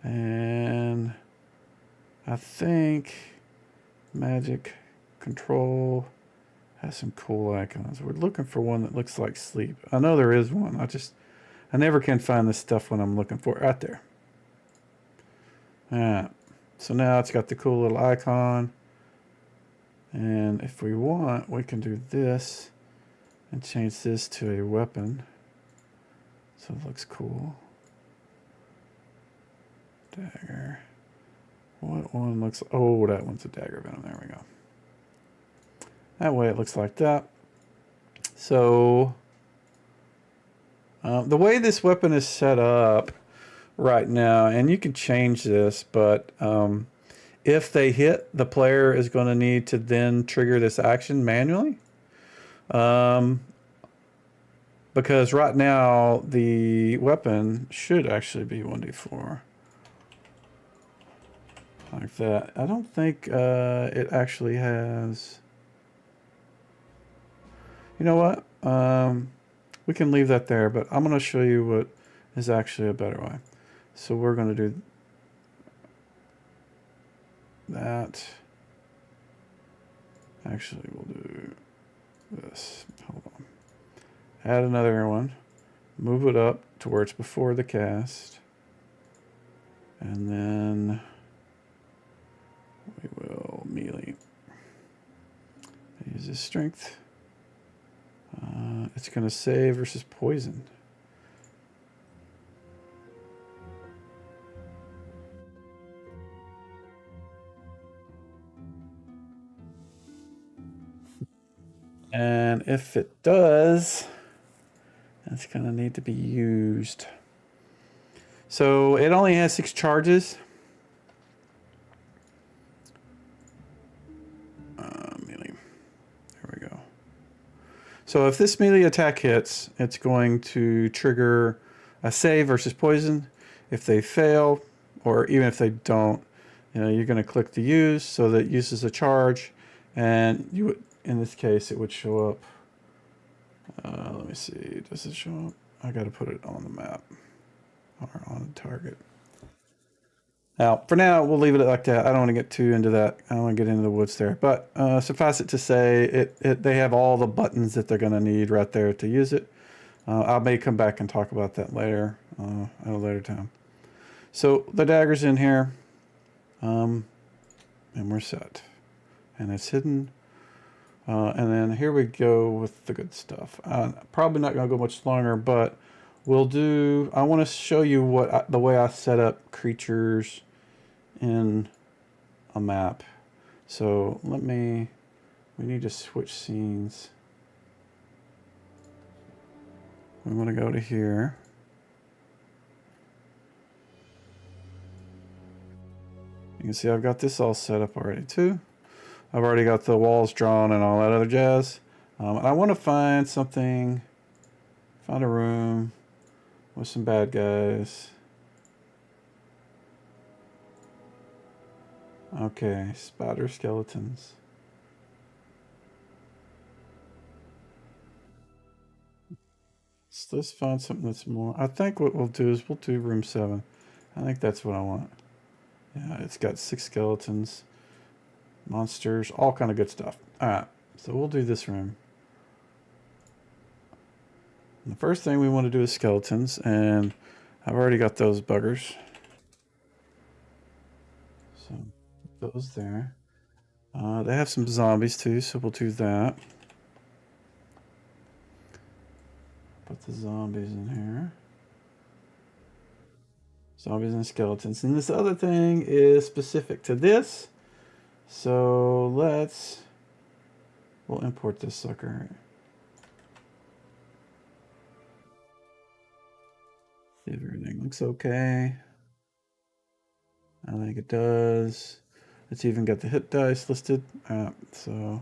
And I think magic control has some cool icons. We're looking for one that looks like sleep. I know there is one. I never can find this stuff when I'm looking for it. Right there. All right. So now it's got the cool little icon. And if we want, we can do this and change this to a weapon. So it looks cool. Dagger. What one looks... Oh, that one's a dagger venom. There we go. That way it looks like that. So the way this weapon is set up right now, and you can change this, but if they hit, the player is going to need to then trigger this action manually. Because right now the weapon should actually be 1d4. Like that. I don't think it actually has... You know what? We can leave that there, but I'm going to show you what is actually a better way. So we're going to do that. Actually, we'll do this. Hold on. Add another one. Move it up to where it's before the cast. And then we will melee. Use this strength. It's going to save versus poison. And if it does, that's going to need to be used. So it only has 6 charges. Melee. There we go. So if this melee attack hits, it's going to trigger a save versus poison. If they fail, or even if they don't, you're going to click the use, so that it uses a charge, and you would, in this case, it would show up. Let me see. Does it show up? I got to put it on the map or on the target. Now, for now, we'll leave it like that. I don't want to get too into that. I don't want to get into the woods there. But suffice it to say, they have all the buttons that they're going to need right there to use it. I may come back and talk about that later, at a later time. So the dagger's in here, and we're set. And it's hidden. And then here we go with the good stuff. Probably not going to go much longer, but we'll do... I want to show you what the way I set up creatures in a map. So we need to switch scenes. We want to go to here. You can see I've got this all set up already too. I've already got the walls drawn and all that other jazz. I want to find something, find a room with some bad guys. Okay, spider skeletons. let's find something that's more. I think what we'll do is we'll do room 7. I think that's what I want. Yeah, it's got 6 skeletons, monsters, all kind of good stuff. All right, so we'll do this room. And the first thing we want to do is skeletons, and I've already got those buggers. So put those there. They have some zombies too, so we'll do that. Put the zombies in here. Zombies and skeletons. And this other thing is specific to this. So we'll import this sucker. See if everything looks okay. I think it does. It's even got the hit dice listed. So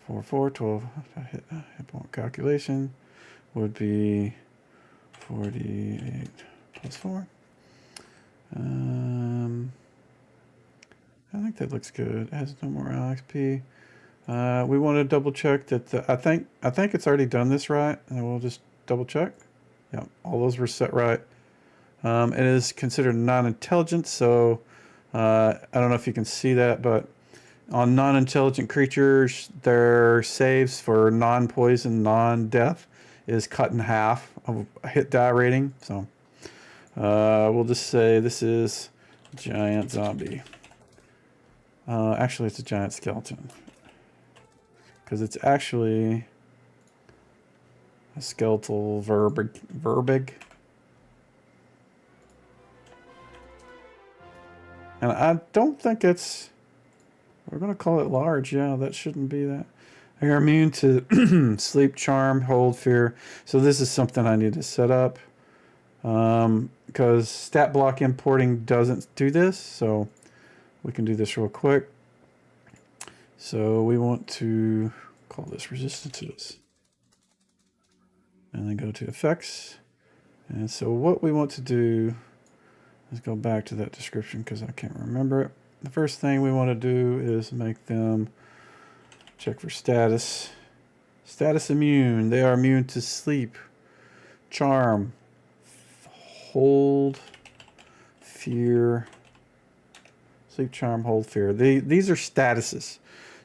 4, 4, 12 hit point calculation would be 48 plus 4. I think that looks good. It has no more XP. We want to double check that I think it's already done this right, and we'll just double check. Yeah, all those were set right. It is considered non-intelligent, so I don't know if you can see that, but on non-intelligent creatures, their saves for non-poison, non-death is cut in half of a hit die rating. So we'll just say this is giant zombie. Actually, it's a giant skeleton because it's actually a skeletal verbig. And I don't think it's... We're going to call it large. Yeah, that shouldn't be that. You're immune to sleep, charm, hold, fear. So this is something I need to set up. Because stat block importing doesn't do this. So we can do this real quick. So we want to call this resistances. And then go to effects. And so what we want to do... Let's go back to that description because I can't remember it. The first thing we want to do is make them check for status. Status immune. They are immune to sleep, charm, hold, fear. Sleep, charm, hold, fear. These are statuses.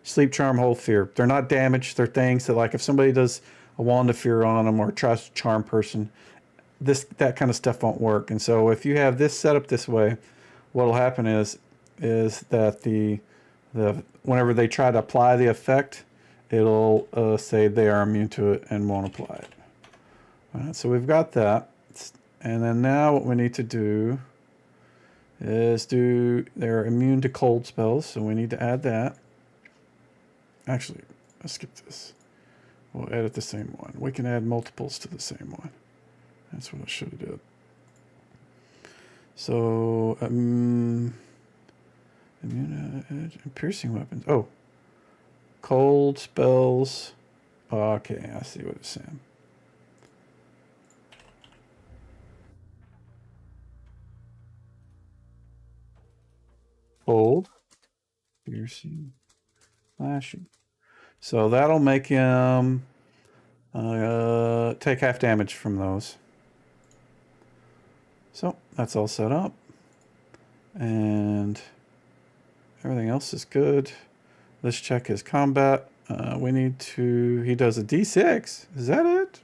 Sleep, charm, hold, fear. They're not damaged. They're things that, like, if somebody does a wand of fear on them or tries to charm person, that kind of stuff won't work. And so if you have this set up this way, what will happen is that the whenever they try to apply the effect, it'll say they are immune to it and won't apply it. All right, so we've got that. And then now what we need to do is they're immune to cold spells, so we need to add that. Actually, let's skip this. We'll edit the same one. We can add multiples to the same one. That's what I should have did. So, immune piercing weapons. Oh, cold spells. Okay, I see what it's saying. Cold, piercing, flashing. So that'll make him take half damage from those. So that's all set up, and everything else is good. Let's check his combat. We need to... He does a D6. Is that it?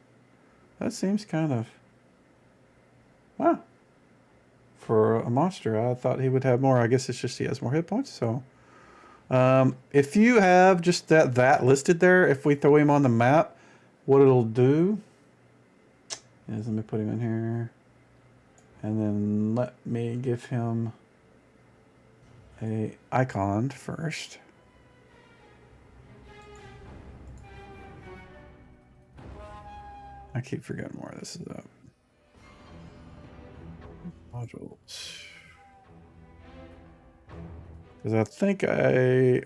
That seems kind of... Wow. For a monster, I thought he would have more. I guess it's just he has more hit points. So, if you have just that listed there, if we throw him on the map, what it'll do is, let me put him in here. And then let me give him a icon first. I keep forgetting where this is up. Modules. Because I think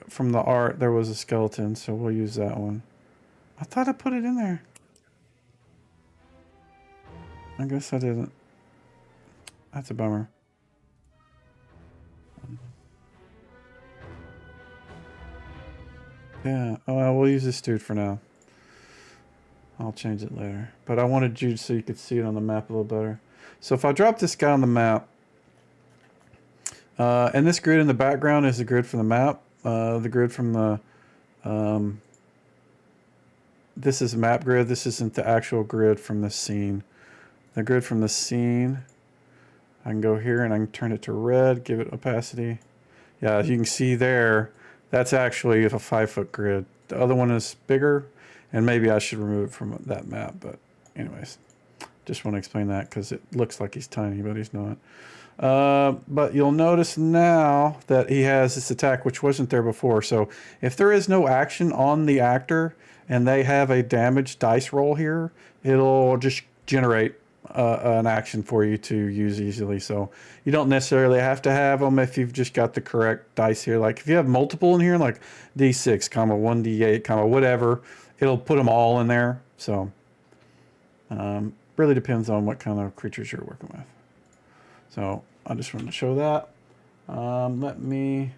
from the art, there was a skeleton, so we'll use that one. I thought I put it in there. I guess I didn't. That's a bummer. Yeah, oh, well, we'll use this dude for now. I'll change it later. But I wanted you so you could see it on the map a little better. So if I drop this guy on the map, and this grid in the background is the grid from the map. The grid from the... this is map grid. This isn't the actual grid from the scene. The grid from the scene, I can go here and I can turn it to red, give it opacity. Yeah, as you can see there, that's actually a 5-foot grid. The other one is bigger, and maybe I should remove it from that map. But anyways, just want to explain that because it looks like he's tiny, but he's not. But you'll notice now that he has this attack, which wasn't there before. So if there is no action on the actor and they have a damage dice roll here, it'll just generate an action for you to use easily. So you don't necessarily have to have them if you've just got the correct dice here. Like if you have multiple in here, like D6, comma 1D8, comma whatever, it'll put them all in there. So really depends on what kind of creatures you're working with. So I just wanted to show that. Let me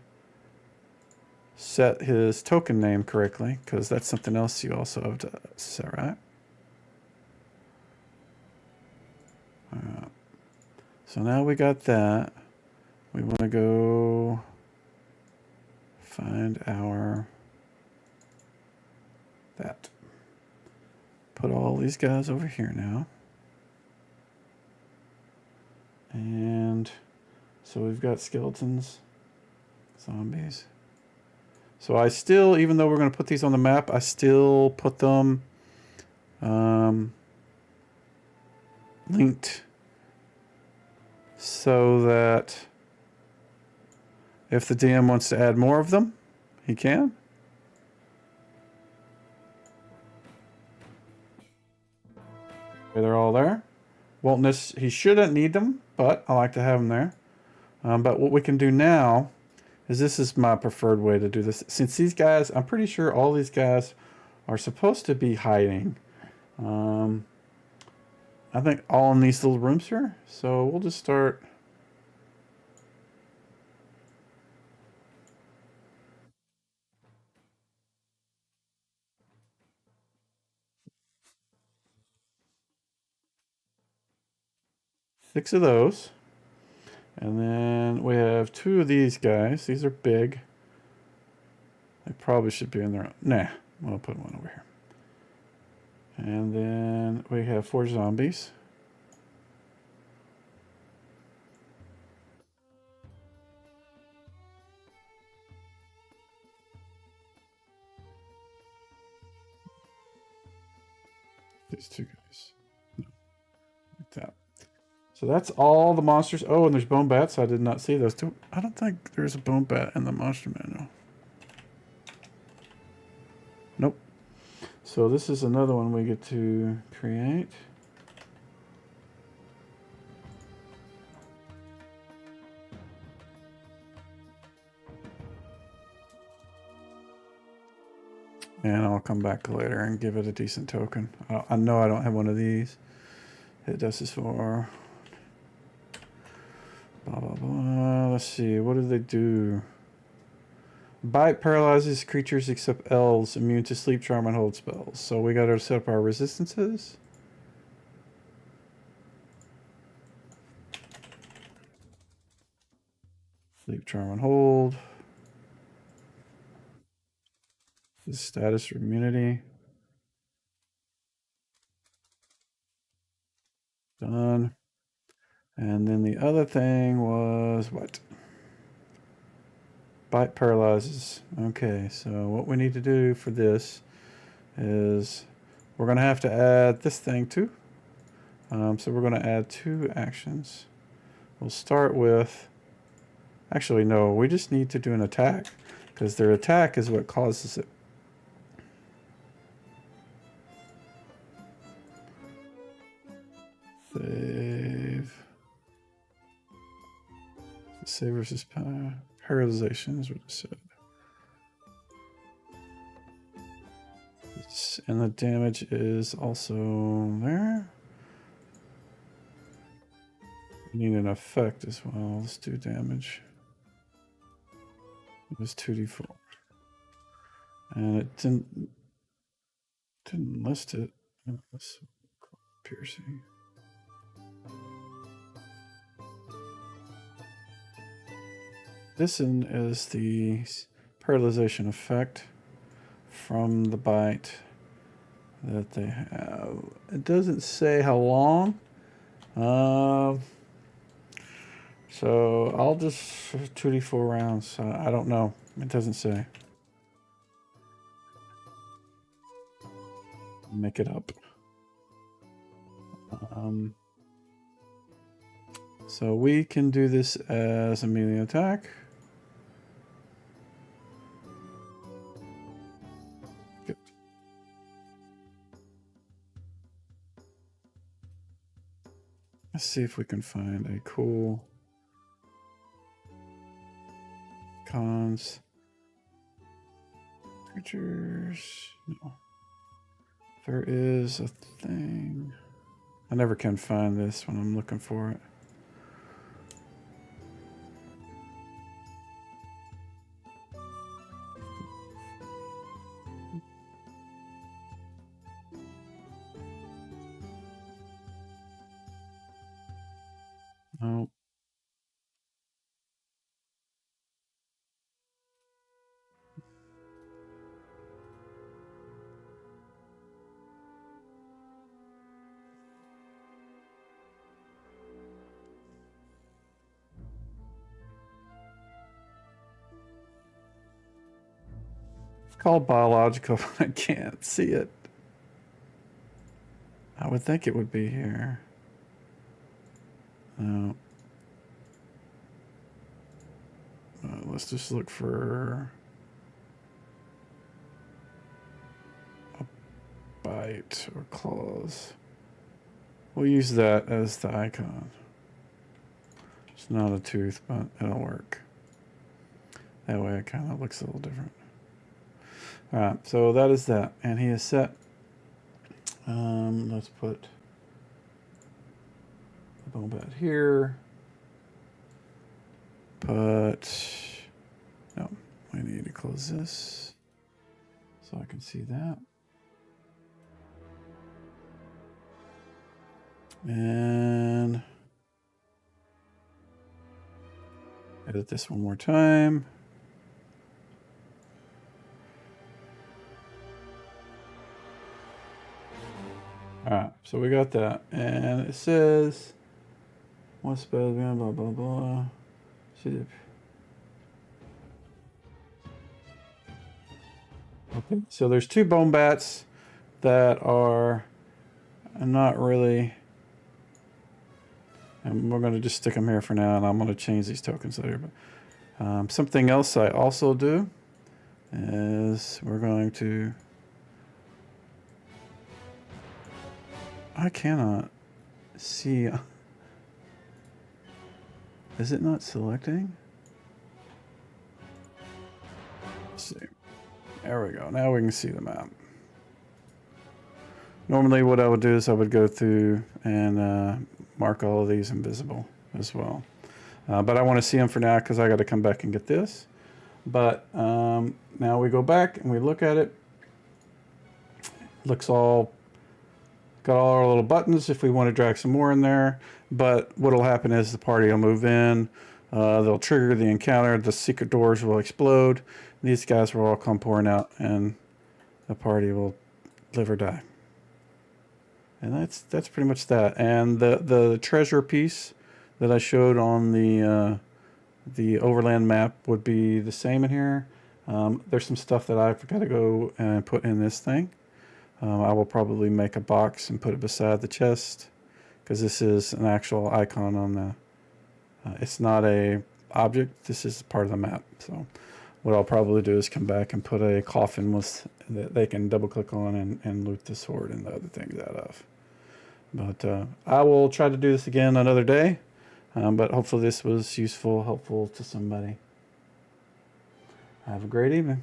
set his token name correctly, because that's something else you also have to set, right? So now we got that. We want to go find our that. Put all these guys over here now. And so we've got skeletons, zombies. So I still, even though we're going to put these on the map, I still put them linked so that if the DM wants to add more of them, he can. They're all there. He shouldn't need them, but I like to have them there. But what we can do now is, this is my preferred way to do this. Since these guys, I'm pretty sure all these guys are supposed to be hiding. I think all in these little rooms here. So we'll just start. Six of those. And then we have 2 of these guys. These are big. They probably should be in there. Nah, I'll put one over here. And then we have 4 zombies. These 2 guys. No, like that. So that's all the monsters. Oh, and there's bone bats. I did not see those 2. I don't think there's a bone bat in the monster manual. Nope. So this is another one we get to create. And I'll come back later and give it a decent token. I know I don't have one of these. It does this for... Blah, blah, blah. Let's see. What do they do? Bite paralyzes creatures except elves immune to sleep, charm, and hold spells. So we got to set up our resistances. Sleep, charm, and hold. The status or immunity. Done. And then the other thing was what? Bite paralyzes. Okay, so what we need to do for this is we're going to have to add this thing too. So we're going to add 2 actions. We'll start with... Actually, no, we just need to do an attack, because their attack is what causes it. Save. Save versus paralyzation is what it said. And the damage is also there. We need an effect as well. Let's do damage. It was 2d4. And it didn't list it. Piercing. This one is the paralyzation effect from the bite that they have. It doesn't say how long. So I'll just 2d4 rounds. I don't know. It doesn't say. Make it up. So we can do this as a melee attack. Good. Let's see if we can find a cool cons. Creatures. No. There is a thing. I never can find this when I'm looking for it. Oh. It's called biological, but I can't see it. I would think it would be here. No. Let's just look for a bite or claws. We'll use that as the icon. It's not a tooth, but it'll work. That way it kind of looks a little different. All right, so that is that. And he is set. Let's put the bone bat here. But no, I need to close this so I can see that. And edit this one more time. All right, so we got that. And it says, what spells, blah, blah, blah, blah. Okay, so there's two bone bats that are not really, and we're going to just stick them here for now, and I'm going to change these tokens later. But something else I also do is we're going to, I cannot see. Is it not selecting? Let's see. There we go. Now we can see the map. Normally what I would do is I would go through and mark all of these invisible as well. But I want to see them for now because I got to come back and get this. But now we go back and we look at it. Looks all, got all our little buttons if we want to drag some more in there. But what will happen is the party will move in. They'll trigger the encounter. The secret doors will explode. These guys will all come pouring out and the party will live or die. And that's pretty much that. And the treasure piece that I showed on the overland map would be the same in here. There's some stuff that I've got to go and put in this thing. I will probably make a box and put it beside the chest because this is an actual icon on the, it's not a object, this is part of the map. So what I'll probably do is come back and put a coffin with that they can double click on and loot the sword and the other things out of. But I will try to do this again another day. But hopefully this was useful, helpful to somebody. Have a great evening.